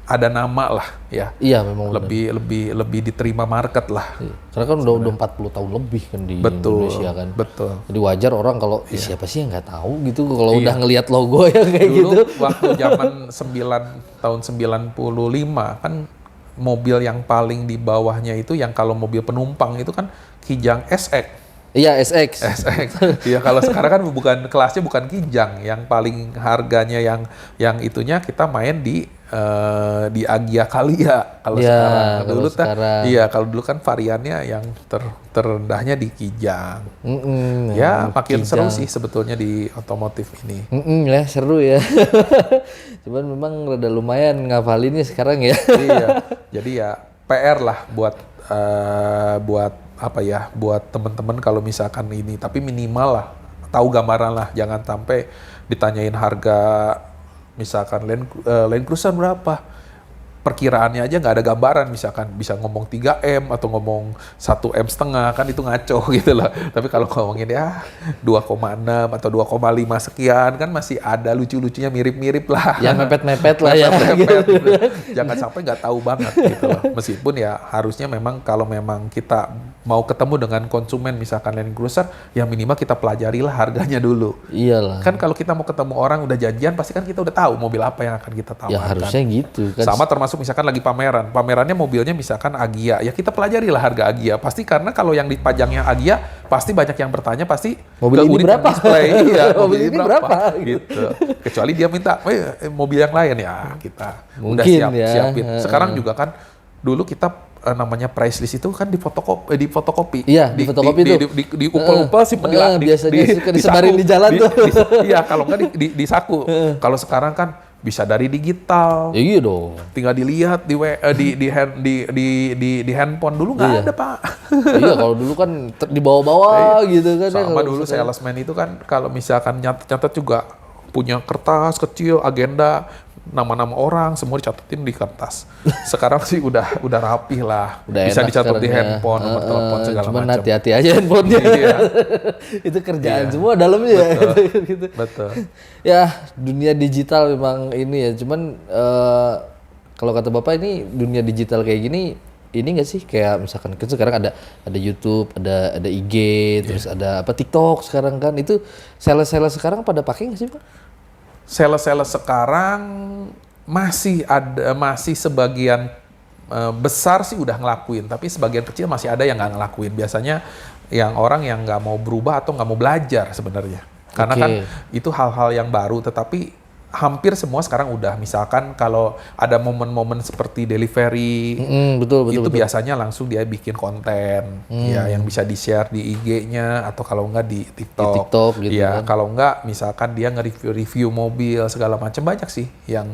ada nama lah ya. Iya memang lebih diterima market lah. Iya. Karena kan udah 40 tahun lebih kan di Indonesia kan. Betul. Jadi wajar orang kalau siapa sih yang nggak tahu gitu kalau udah ngelihat logo ya kayak dulu, gitu. Waktu zaman tahun 95 kan mobil yang paling di bawahnya itu yang kalau mobil penumpang itu kan Kijang SX. Iya SX. Iya kalau sekarang kan kelasnya bukan Kijang, yang paling harganya yang itunya kita main di Agya Kalia kalau sekarang. Dulu kalau dulu kan variannya yang terendahnya di Kijang. Ya makin seru sih sebetulnya di otomotif ini. Ya seru ya. Cuman memang rada lumayan ngafalinnya sekarang ya. Iya. Jadi ya PR lah buat teman-teman kalau misalkan ini, tapi minimal lah tahu gambaran lah, jangan sampai ditanyain harga misalkan Land Cruiser berapa, perkiraannya aja nggak ada gambaran, misalkan bisa ngomong 3M atau ngomong 1,5 M kan itu ngaco gitu loh. Tapi kalau ngomongin ya 2,6 atau 2,5 sekian kan masih ada lucu-lucunya, mirip-mirip lah. Yang mepet-mepet lah ya. Gitu. Jangan sampai nggak tahu banget gitu loh. Meskipun ya harusnya memang kalau memang kita mau ketemu dengan konsumen misalkan Land Cruiser, ya minimal kita pelajarilah harganya dulu. Iyalah. Kan kalau kita mau ketemu orang udah janjian pasti kan kita udah tahu mobil apa yang akan kita tawarkan. Ya harusnya gitu kan. Sama termasuk misalkan lagi pamerannya mobilnya misalkan Agya, ya kita pelajari lah harga Agya. Pasti karena kalau yang dipajangnya Agya, pasti banyak yang bertanya pasti mobil ini berapa? Iya, mobil ini berapa? Gitu. Kecuali dia minta mobil yang lain ya kita udah siapin. Sekarang juga kan dulu kita namanya price list itu kan di fotokopi. Iya, di fotokopi tuh. Di upel-upel simpen biasanya suka disebarin di jalan tuh. Iya, kalau nggak di saku. Kalau sekarang kan bisa dari digital. Ya iya dong. Tinggal dilihat di handphone. Dulu nggak ada Pak. Iya, kalau dulu kan dibawa-bawa gitu kan. Sama dulu salesman itu kan kalau misalkan nyatet juga punya kertas kecil, agenda, nama-nama orang semua dicatetin di kertas. Sekarang sih udah rapih lah. Bisa dicatat di handphone, nomor telepon segala macam. Cuman hati-hati aja handphonenya. Iya. Itu kerjaan semua dalamnya. Betul. Betul. Ya dunia digital memang ini ya. Cuman kalau kata Bapak ini dunia digital kayak gini ini nggak sih kayak misalkan kan sekarang ada YouTube, ada IG, terus ada apa TikTok sekarang kan itu sales sekarang pada pakai nggak sih Pak? Sales sekarang masih sebagian besar sih udah ngelakuin, tapi sebagian kecil masih ada yang nggak ngelakuin. Biasanya yang orang yang nggak mau berubah atau nggak mau belajar sebenarnya. Karena kan itu hal-hal yang baru, tetapi hampir semua sekarang udah. Misalkan kalau ada momen-momen seperti delivery, Betul. biasanya langsung dia bikin konten, ya yang bisa di-share di IG-nya atau kalau enggak di TikTok. Di TikTok gitu ya, kan. kalau enggak misalkan dia nge-review mobil segala macam, banyak sih yang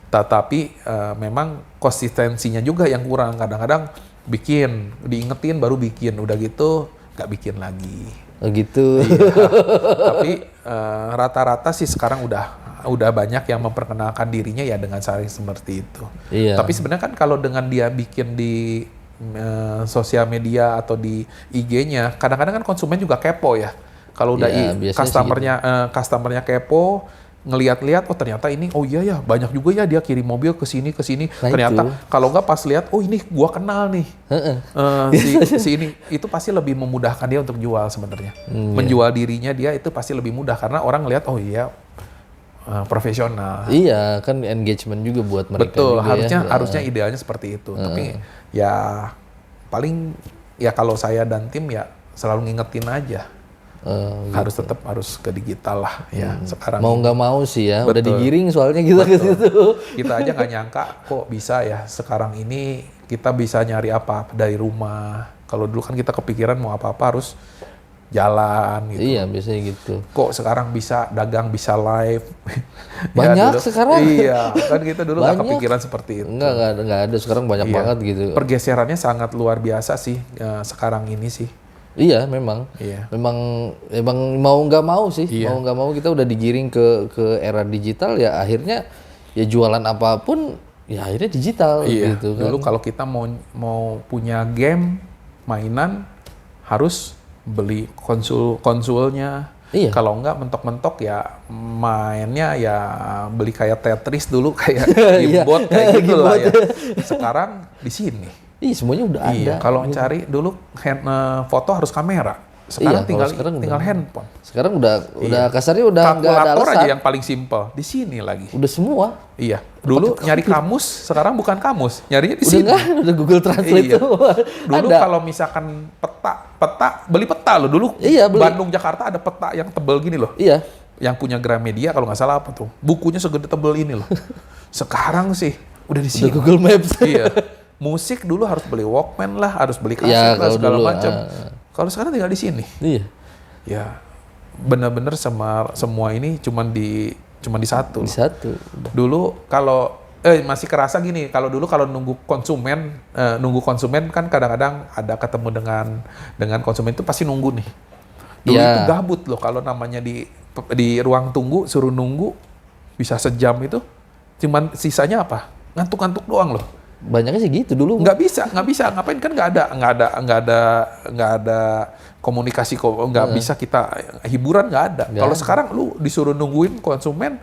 tetapi memang konsistensinya juga yang kurang. Kadang-kadang diingetin baru bikin, udah gitu nggak bikin lagi. Oh gitu. Iya. Tapi rata-rata sih sekarang udah banyak yang memperkenalkan dirinya ya dengan cara seperti itu. Iya. Tapi sebenarnya kan kalau dengan dia bikin di sosial media atau di IG-nya, kadang-kadang kan konsumen juga kepo ya. Kalau udah Iya, biasanya customernya kepo, ngelihat-lihat, oh ternyata ini, oh iya ya banyak juga ya dia kirim mobil ke sini. Nah, ternyata itu. kalau nggak pas lihat, oh ini gua kenal nih. Si ini itu pasti lebih memudahkan dia untuk jual sebenarnya. Menjual dirinya dia itu pasti lebih mudah karena orang ngelihat, oh iya profesional. Iya, kan engagement juga buat mereka. Betul, juga harusnya idealnya seperti itu. Tapi ya paling ya kalau saya dan tim ya selalu ngingetin aja. Harus ke digital lah ya sekarang. Mau nggak mau sih ya, udah Betul. digiring soalnya kita ke situ. Kita aja nggak nyangka kok bisa ya sekarang ini kita bisa nyari apa dari rumah. Kalau dulu kan kita kepikiran mau apa-apa harus jalan gitu. Iya, biasanya gitu. Kok sekarang bisa dagang, bisa live. Banyak dulu, sekarang. Iya, kan kita dulu nggak Banyak. kepikiran seperti itu. Nggak ada sekarang banyak Iya. banget gitu. Pergeserannya sangat luar biasa sih sekarang ini sih. Iya, memang. Iya. Memang mau nggak mau sih, Iya. mau nggak mau kita udah digiring ke era digital ya akhirnya ya jualan apapun ya akhirnya digital Iya. gitu kan. Dulu kalau kita mau punya game mainan harus beli konsolnya. Iya. Kalau enggak mentok-mentok ya mainnya ya beli kayak Tetris dulu kayak Iya. Gamebot kayak gitu lah ya. Sekarang di sini. Iya, semuanya udah ada. Iya, kalau cari dulu foto harus kamera. Sekarang Iya, kalau sekarang tinggal udah- handphone. Sekarang udah kasarnya udah nggak ada Kalkulator alasan. aja yang paling simpel. Di sini lagi. Udah semua. Iya. Dulu nyari kamus, sekarang bukan kamus, nyarinya di Udah sini. nggak, udah Google Translate Iya. tuh. Dulu Ada. kalau misalkan peta beli peta loh dulu. Iya, beli. Bandung Jakarta ada peta yang tebel gini loh. Iya. Yang punya Gramedia kalau nggak salah apa tuh. Bukunya segede tebel ini loh. Sekarang sih udah di Udah sini. Google Maps. Iya. Musik dulu harus beli Walkman lah, harus beli kaset Ya, lah kalau segala dulu, macam. Kalau sekarang tinggal di sini. Iya. Ya, bener-bener semua ini cuma di satu. Di satu. Dulu kalau masih kerasa gini, kalau dulu kalau nunggu konsumen kan kadang-kadang ada ketemu dengan konsumen itu pasti nunggu nih. Dulu Iya. itu gabut loh kalau namanya di ruang tunggu suruh nunggu bisa sejam itu, cuman sisanya apa? Ngantuk-ngantuk doang loh. Banyaknya sih gitu dulu. Nggak bisa ngapain kan nggak ada komunikasi kok, nggak bisa kita hiburan nggak ada. Nggak Kalau ada. sekarang lu disuruh nungguin konsumen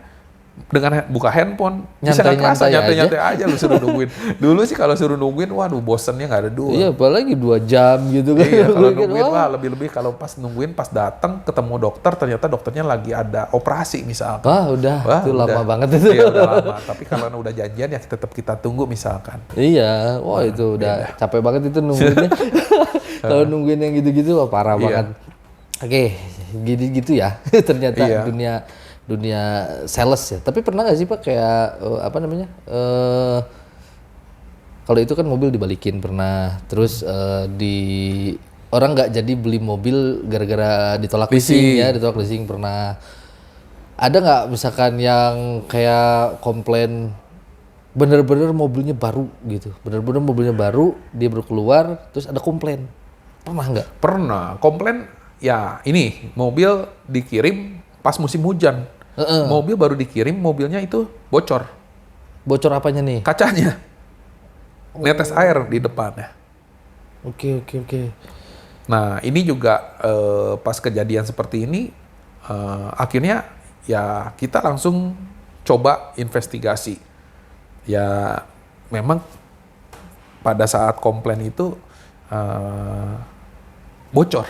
dengan buka handphone bisa nggak kerasa Nyantai-nyantai nyantai aja lu suruh nungguin. Dulu sih kalau suruh nungguin, waduh bosennya nggak ada dua. Iya, apalagi 2 jam gitu kan. Iya, kalau Kan, nungguin wah. wah lebih-lebih kalau pas nungguin pas datang ketemu dokter ternyata dokternya lagi ada operasi misalkan. Wah, udah. Itu lama banget itu. Iya udah lama. Tapi kalau udah janjian ya tetap kita tunggu misalkan. Iya, wah itu udah capek banget itu nungguinnya. Kalau nungguin yang gitu-gitu wah parah Iya. banget. Oke, gitu ya. Ternyata Iya. dunia sales ya. Tapi pernah nggak sih Pak kayak apa namanya? Kalau itu kan mobil dibalikin pernah. Terus orang nggak jadi beli mobil gara-gara ditolak leasing ya, ditolak leasing pernah. Ada nggak misalkan yang kayak komplain bener-bener mobilnya baru gitu, bener-bener mobilnya baru dia baru keluar terus ada komplain, pernah nggak? Pernah komplain ya ini mobil dikirim pas musim hujan. Mobil baru dikirim, mobilnya itu bocor. Bocor apanya nih? Kacanya. Netes air di depannya. Oke. Nah, ini juga pas kejadian seperti ini akhirnya ya kita langsung coba investigasi. Ya memang pada saat komplain itu bocor.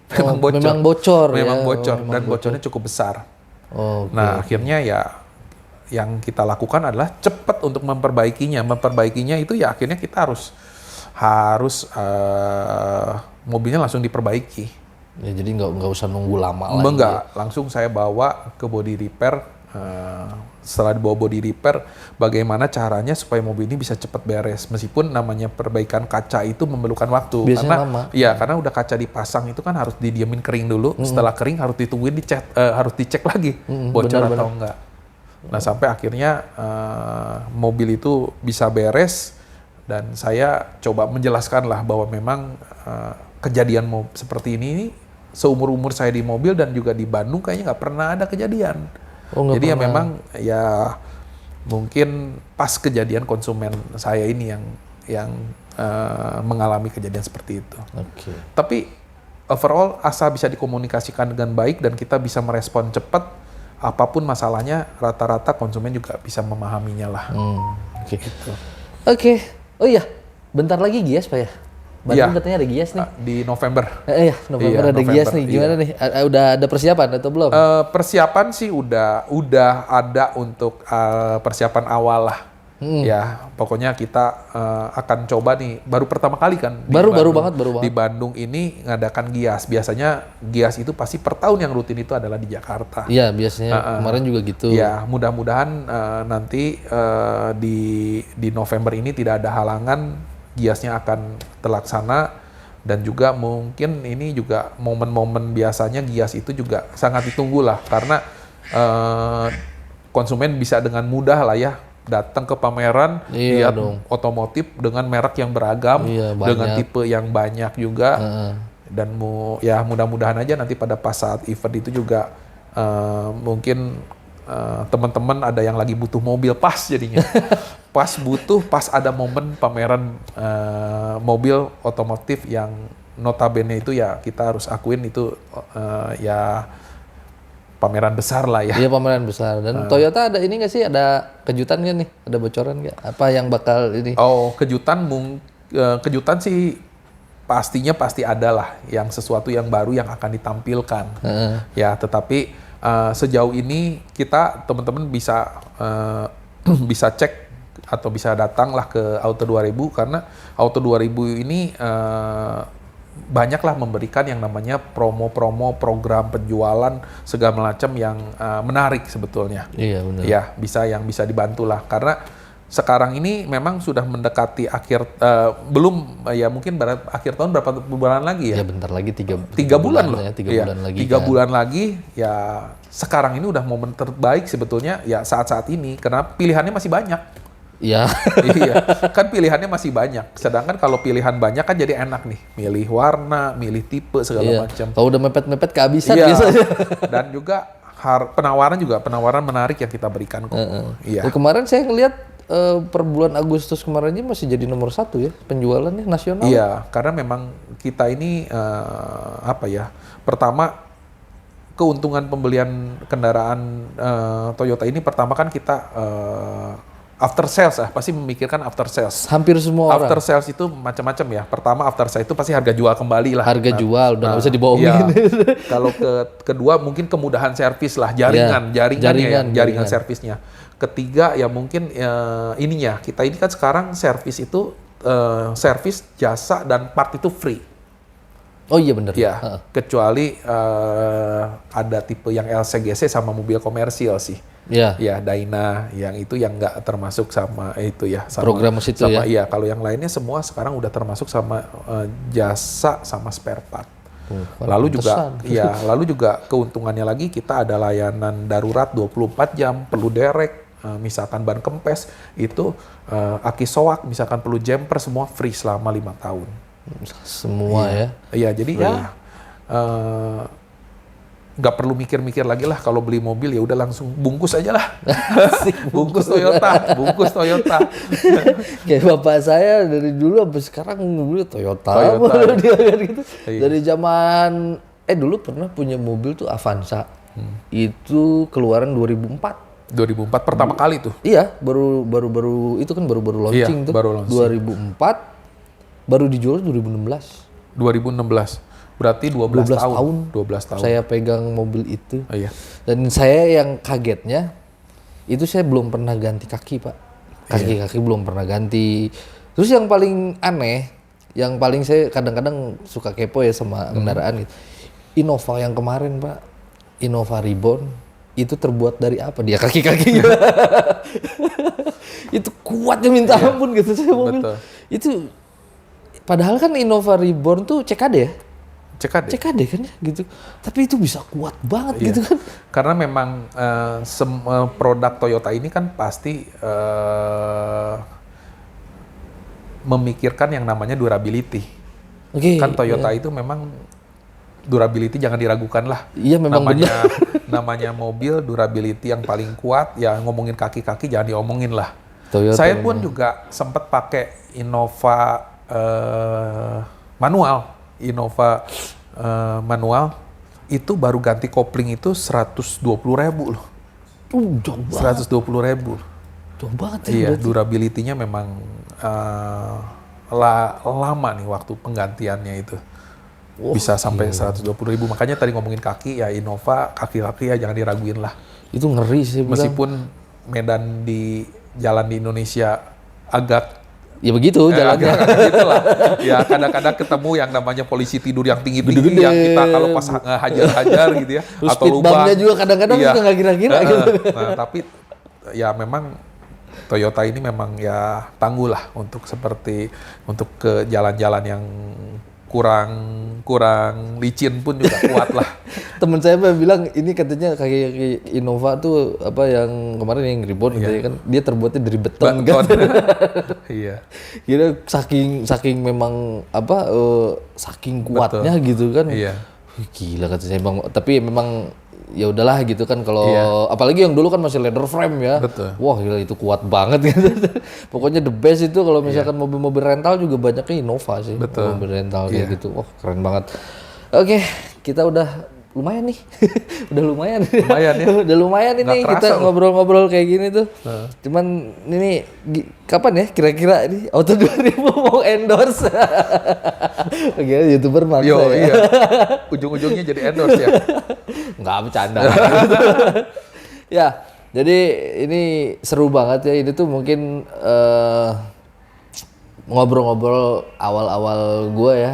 Memang bocor. Memang bocor Memang ya. bocor Memang dan bocor. bocornya cukup besar. Oh, Nah, akhirnya ya yang kita lakukan adalah cepat untuk memperbaikinya. Memperbaikinya itu ya akhirnya kita harus mobilnya langsung diperbaiki. ya, jadi nggak usah nunggu lama lagi. Enggak, langsung saya bawa ke body repair. Setelah dibawa body repair, bagaimana caranya supaya mobil ini bisa cepat beres. Meskipun namanya perbaikan kaca itu memerlukan waktu. Biasanya karena lama. Iya, karena udah kaca dipasang itu kan harus didiamin kering dulu. Setelah kering harus ditungguin harus dicek lagi bocor benar. atau enggak. Nah, sampai akhirnya mobil itu bisa beres dan saya coba menjelaskan lah bahwa memang kejadian seperti ini seumur-umur saya di mobil dan juga di Bandung kayaknya nggak pernah ada kejadian. Jadi ya memang ya mungkin pas kejadian konsumen saya ini yang mengalami kejadian seperti itu. Oke. Tapi overall asal bisa dikomunikasikan dengan baik dan kita bisa merespon cepat, apapun masalahnya rata-rata konsumen juga bisa memahaminya lah. Oke. Gitu. Oke. Oh iya, bentar lagi Gias Pak ya? Bandung Iya. katanya ada Gias nih. Di November. Iya, November ada November, Gias nih. Gimana nih? Udah ada persiapan atau belum? Persiapan sih udah ada untuk persiapan awal lah. Ya, pokoknya kita akan coba nih baru pertama kali kan di Baru Bandung. banget. Di Bandung ini ngadakan Gias. Biasanya Gias itu pasti per tahun yang rutin itu adalah di Jakarta. Iya, biasanya kemarin juga gitu. Ya, mudah-mudahan nanti di November ini tidak ada halangan, Giasnya akan terlaksana dan juga mungkin ini juga momen-momen biasanya Gias itu juga sangat ditunggu lah karena konsumen bisa dengan mudah lah ya datang ke pameran Iya lihat dong. otomotif dengan merek yang beragam, Iya, dengan banyak. tipe yang banyak juga. Dan ya mudah-mudahan aja nanti pada pas saat event itu juga mungkin teman-teman ada yang lagi butuh mobil pas jadinya. pas ada momen pameran mobil otomotif yang notabene itu ya kita harus akuin itu ya pameran besar lah ya. Iya, pameran besar. Dan Toyota ada ini nggak sih? Ada kejutan nggak nih? Ada bocoran nggak? Apa yang bakal ini? Oh, kejutan sih pastinya pasti ada lah yang sesuatu yang baru yang akan ditampilkan. Ya, tetapi sejauh ini kita teman-teman bisa bisa cek atau bisa datanglah ke Auto 2000 karena Auto 2000 ini banyaklah memberikan yang namanya promo-promo program penjualan segala macam yang menarik sebetulnya. Iya, benar. Ya, bisa dibantu lah karena sekarang ini memang sudah mendekati akhir belum ya mungkin akhir tahun berapa bulan lagi ya? Ya bentar lagi tiga bulan loh. ya, 3 Iya, bulan lagi. 3 kan. bulan lagi ya sekarang ini udah momen terbaik sebetulnya ya saat-saat ini karena pilihannya masih banyak. Iya. Iya, kan pilihannya masih banyak. Sedangkan kalau pilihan banyak kan jadi enak nih, milih warna, milih tipe segala macam. Kalau udah mepet-mepet kehabisan Iya. biasanya. Dan juga penawaran menarik yang kita berikan kok. Iya. Ya, kemarin saya ngeliat per bulan Agustus kemarin ini masih jadi nomor 1 ya penjualannya nasional. Iya, karena memang kita ini apa ya? Pertama keuntungan pembelian kendaraan Toyota ini pertama kan kita after sales pasti memikirkan after sales. Hampir semua orang. After sales itu macam-macam ya. Pertama after sales itu pasti harga jual kembali lah. Harga jual udah nggak bisa dibohongin. Iya. Kalau kedua mungkin kemudahan servis lah, jaringan servisnya. Ketiga ya mungkin ininya kita ini kan sekarang servis itu servis jasa dan part itu free. Oh iya benar. Ya, kecuali ada tipe yang LCGC sama mobil komersial sih. Iya. Ya, Dyna yang itu yang nggak termasuk sama itu ya. Sama, Program situ ya. Iya, kalau yang lainnya semua sekarang udah termasuk sama jasa sama spare part. Lalu juga keuntungannya lagi kita ada layanan darurat 24 jam, perlu derek, misalkan ban kempes itu aki soak, misalkan perlu jumper semua free selama 5 tahun. Semua ya. Iya, jadi ya nggak perlu mikir-mikir lagi lah kalau beli mobil ya udah langsung bungkus aja lah. bungkus Toyota. Kayak bapak saya dari dulu sampai sekarang mobil Toyota. Dia kan gitu. Dari zaman dulu pernah punya mobil tuh Avanza. Itu keluaran 2004. 2004 pertama kali tuh. Iya, baru itu kan baru launching Iya, tuh. baru launching. 2004 baru dijual 2016. 2016. Berarti 12 tahun. 12 tahun. Saya pegang mobil itu. Oh, iya. Dan saya yang kagetnya itu saya belum pernah ganti kaki, Pak. Kaki belum pernah ganti. Terus yang paling aneh, yang paling saya kadang-kadang suka kepo ya sama kendaraan gitu. Innova yang kemarin, Pak. Innova Reborn itu terbuat dari apa dia kaki-kakinya? Itu kuatnya minta ampun gitu saya mobil. Betul. Itu padahal kan Innova Reborn tuh CKD ya? CKD. Kan ya gitu. Tapi itu bisa kuat banget Iya. gitu kan. Karena memang produk Toyota ini kan pasti memikirkan yang namanya durability. Oke. Kan Toyota itu memang durability jangan diragukan lah. Iya memang namanya mobil durability yang paling kuat, ya ngomongin kaki-kaki jangan diomongin lah. Toyota Saya pun juga sempat pakai Innova manual itu baru ganti kopling itu 120.000 loh. jauh banget. 120.000. Jauh banget ya. Iya, berarti. durability-nya memang lama nih waktu penggantiannya itu. Bisa sampai 120.000. Makanya tadi ngomongin kaki ya Innova, kaki-kaki ya jangan diraguin lah. Itu ngeri sih. Meskipun medan di jalan di Indonesia agak Ya begitu jalannya. gitu lah. Ya kadang-kadang ketemu yang namanya polisi tidur yang tinggi-tinggi Gede-gede. yang kita kalau pas hajar-hajar gitu ya. Terus atau speed lubang. bump-nya juga kadang-kadang Iya. suka nggak kira-kira gitu. Nah, tapi ya memang Toyota ini memang ya tangguh lah untuk ke jalan-jalan yang kurang licin pun juga kuat lah. Temen saya bilang ini katanya kaki Innova tuh apa yang kemarin yang Reborn gitu ya kan dia terbuatnya dari beton kan. Iya. Kira saking memang apa saking kuatnya gitu kan. Iya. Wih, gila katanya bang. Tapi memang ya udahlah gitu kan kalau apalagi yang dulu kan masih leather frame ya. Betul. Wah gila itu kuat banget gitu. Pokoknya the best itu kalau misalkan mobil-mobil rental juga banyaknya Innova sih. Betul. Mobil rental kayak gitu. Wah keren banget. Oke, kita udah lumayan nih. Udah lumayan. Lumayan ya. Udah lumayan ini Nggak kita kerasa loh. ngobrol-ngobrol kayak gini tuh. Cuman ini kapan ya kira-kira ini Auto 2000 mau endorse. Oke, YouTuber maksa Yo, ya. iya. Ujung-ujungnya jadi endorse ya. Nggak bercanda. Ya, jadi ini seru banget ya. Ini tuh mungkin ngobrol-ngobrol awal-awal gue ya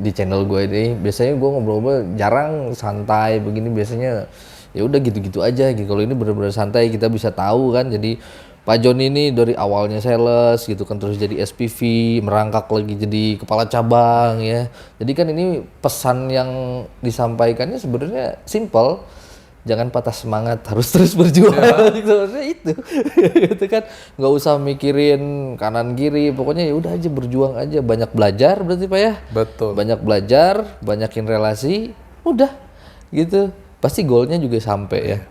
di channel gue ini. Biasanya gue ngobrol-ngobrol jarang santai begini. Biasanya ya udah gitu-gitu aja gitu. Kalau ini benar-benar santai kita bisa tahu kan. Jadi Pak John ini dari awalnya sales gitu kan terus jadi SPV, merangkak lagi jadi kepala cabang ya. Jadi kan ini pesan yang disampaikannya sebenarnya simple. Jangan patah semangat, harus terus berjuang. Sebenarnya itu. Gitu kan. Nggak usah mikirin kanan kiri, pokoknya ya udah aja berjuang aja. Banyak belajar berarti Pak ya? Betul. Banyak belajar, banyakin relasi, udah gitu. Pasti goalnya juga sampai ya.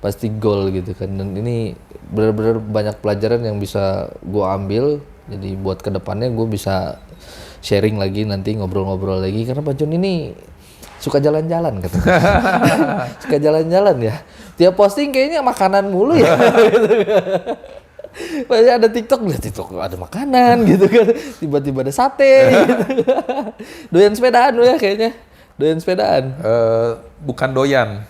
Pasti goal gitu kan. Dan ini benar-benar banyak pelajaran yang bisa gue ambil. Jadi buat kedepannya gue bisa sharing lagi nanti ngobrol-ngobrol lagi. Karena Pak John ini suka jalan-jalan katanya. Suka jalan-jalan ya. Tiap posting kayaknya makanan mulu ya. Banyak ada TikTok, lihat TikTok ada makanan gitu kan. Tiba-tiba ada sate gitu. Doyan sepedaan lu ya kayaknya. Doyan sepedaan. Bukan doyan,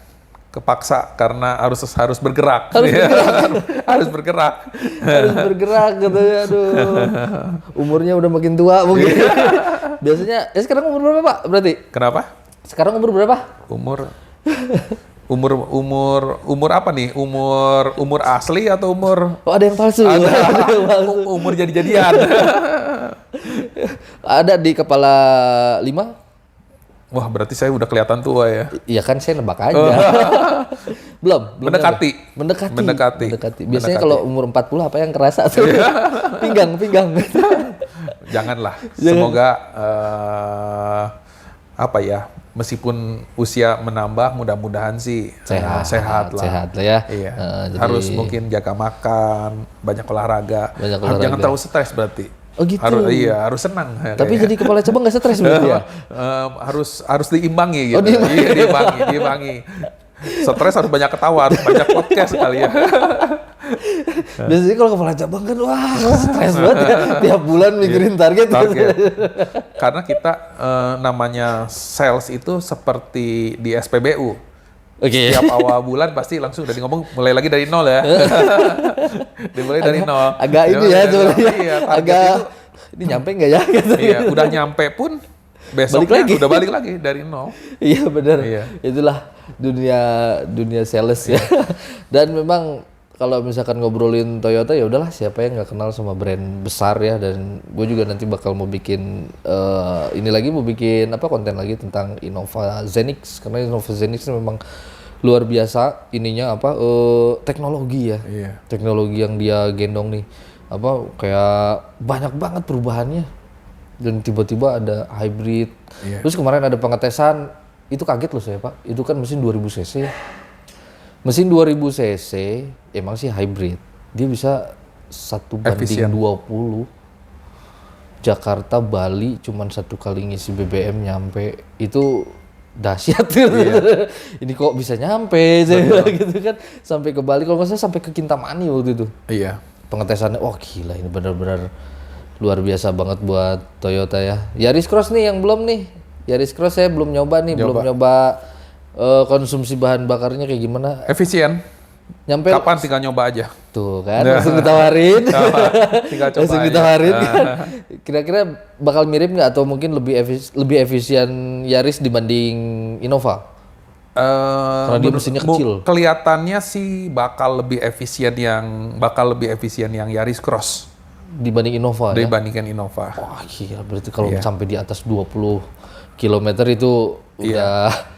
kepaksa karena harus bergerak. Harus bergerak. Harus bergerak katanya. Aduh. Umurnya udah makin tua mungkin. Biasanya sekarang umur berapa Pak berarti? Kenapa? Sekarang umur berapa? Umur apa nih? Umur asli atau umur Oh ada yang palsu. Ada yang palsu. umur jadi-jadian? Ada di kepala 5? Wah, berarti saya udah kelihatan tua ya. Iya kan saya nebak aja. belum Mendekati. Mendekati. Biasanya kalau umur 40 apa yang kerasa tuh? pinggang. Janganlah. Semoga apa ya? Meskipun usia menambah, mudah-mudahan sih sehat lah. Sehat lah ya. Iya. Jadi- Harus mungkin jaga makan, banyak olahraga. Jangan terlalu stres berarti. Oh gitu. Harus senang. Tapi jadi kepala cabang nggak stres berarti ya? harus diimbangi gitu. Oh, diimbangi. Iya, diimbangi. Stres harus banyak ketawa, harus banyak podcast kali ya. Biasanya kalau kepala cabang kan wah stres banget ya. Tiap bulan mikirin target. Karena kita namanya sales itu seperti di SPBU. Oke. Setiap awal bulan pasti langsung udah ngomong mulai lagi dari nol ya. Dimulai dari nol. Agak ini ya sebenarnya. Iya, agak ini nyampe nggak ya? Gitu. Iya, udah nyampe pun besoknya udah balik lagi dari nol. Iya benar. Iya. Itulah dunia sales ya. Dan memang kalau misalkan ngobrolin Toyota ya udahlah siapa yang nggak kenal sama brand besar ya, dan gue juga nanti bakal mau bikin mau bikin konten lagi tentang Innova Zenix, karena Innova Zenix ini memang luar biasa ininya teknologi ya. Iya. Teknologi yang dia gendong nih kayak banyak banget perubahannya, dan tiba-tiba ada hybrid. Iya. Terus kemarin ada pengetesan, itu kaget loh saya Pak, itu kan mesin 2000 cc ya. Mesin 2000 cc emang sih hybrid, dia bisa 1:20. Jakarta Bali cuman 1 kali ngisi BBM nyampe, itu dahsyat gitu. Iya. Ini kok bisa nyampe saya bilang gitu kan, sampai ke Bali, kalau nggak salah sampai ke Kintamani waktu itu. Iya. Pengetesannya wah gila, ini benar-benar luar biasa banget buat Toyota ya. Yaris Cross nih yang belum nih. Yaris Cross saya belum nyoba nih, belum nyoba konsumsi bahan bakarnya kayak gimana. Efisien. Nyampe Kapan tinggal nyoba aja. Tuh kan, langsung ditawarin. Tinggal coba langsung aja. ditawarin kan. Kira-kira bakal mirip nggak atau mungkin lebih efisien Yaris dibanding Innova? Karena dia mesinnya kecil. Kelihatannya sih bakal lebih efisien yang Yaris Cross Dibanding Innova ya? dibandingkan Innova. Wah gila, berarti kalau sampai di atas 20 km itu udah...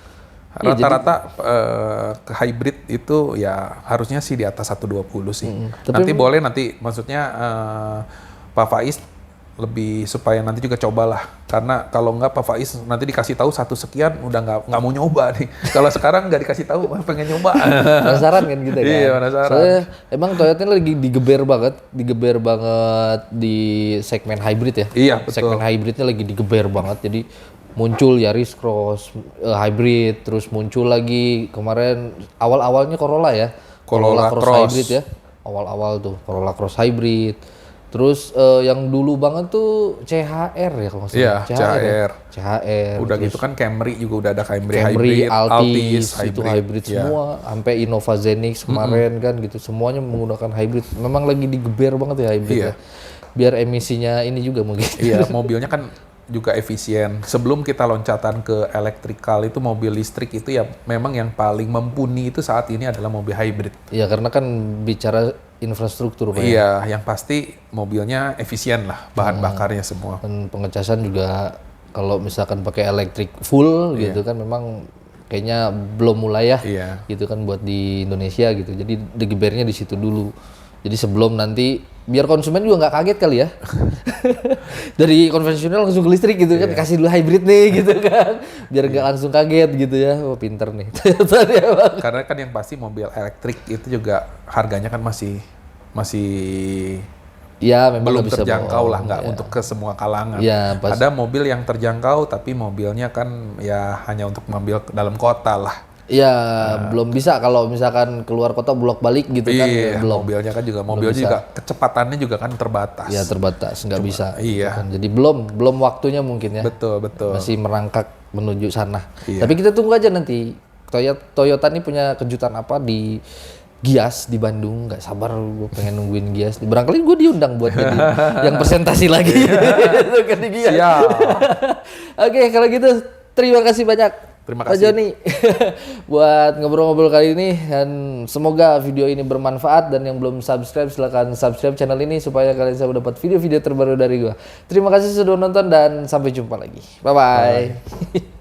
Rata-rata ke hybrid itu ya harusnya sih di atas 120 sih. Tapi Boleh nanti maksudnya Pak Faiz lebih supaya nanti juga cobalah, karena kalau nggak Pak Faiz nanti dikasih tahu 1 sekian udah nggak mau nyoba nih. Kalau sekarang nggak dikasih tahu pengen nyoba. Penasaran kan kita kan? Iya, penasaran. Soalnya emang Toyota ini lagi digeber banget di segmen hybrid ya. Iya, betul. Segmen hybridnya lagi digeber banget, jadi muncul Yaris Cross hybrid, terus muncul lagi kemarin awal-awalnya Corolla ya. Corolla Cross hybrid ya. Awal-awal tuh Corolla Cross hybrid. Terus yang dulu banget tuh CHR ya kalau nggak salah. Iya, CHR. Udah terus gitu kan Camry juga udah ada Camry, hybrid, Altis itu hybrid ya. semua, sampai Innova Zenix kemarin kan gitu, semuanya menggunakan hybrid. Memang lagi digeber banget ya hybrid ya. Biar emisinya ini juga mungkin. Iya, mobilnya kan juga efisien. Sebelum kita loncatan ke elektrikal itu mobil listrik itu ya memang yang paling mumpuni itu saat ini adalah mobil hybrid. Iya, karena kan bicara infrastruktur Pak. Iya, yang pasti mobilnya efisien lah bahan bakarnya semua. Dan pengecasan juga kalau misalkan pakai elektrik full gitu kan memang kayaknya belum mulai ya. Iya. Gitu kan buat di Indonesia gitu. Jadi digebernya di situ dulu. Jadi sebelum nanti biar konsumen juga nggak kaget kali ya. Dari konvensional langsung ke listrik gitu kan, kasih dulu hybrid nih gitu kan. Biar nggak langsung kaget gitu ya. Oh, pinter nih. Karena kan yang pasti mobil elektrik itu juga harganya kan masih ya memang belum bisa terjangkau bohong, lah, nggak untuk ke semua kalangan. Ya, Ada mobil yang terjangkau tapi mobilnya kan ya hanya untuk mobil dalam kota lah. Iya, belum bisa kalau misalkan keluar kota bolak-balik gitu kan. Iya, Belum. mobilnya kan juga kecepatannya juga kan terbatas. Ya terbatas, nggak bisa. Iya. Kan. Jadi belum waktunya mungkin ya. Betul. Masih merangkak menuju sana. Iya. Tapi kita tunggu aja nanti. Toyota ini punya kejutan apa di Gias di Bandung. Nggak sabar gue pengen nungguin Gias. Barangkali gue diundang buat jadi yang presentasi lagi. Kan di Gias. Siap. Oke, kalau gitu terima kasih banyak. Terima Pak kasih. Joni buat ngobrol-ngobrol kali ini, dan semoga video ini bermanfaat, dan yang belum subscribe silahkan subscribe channel ini supaya kalian selalu dapat video-video terbaru dari gua. Terima kasih sudah nonton dan sampai jumpa lagi. Bye-bye.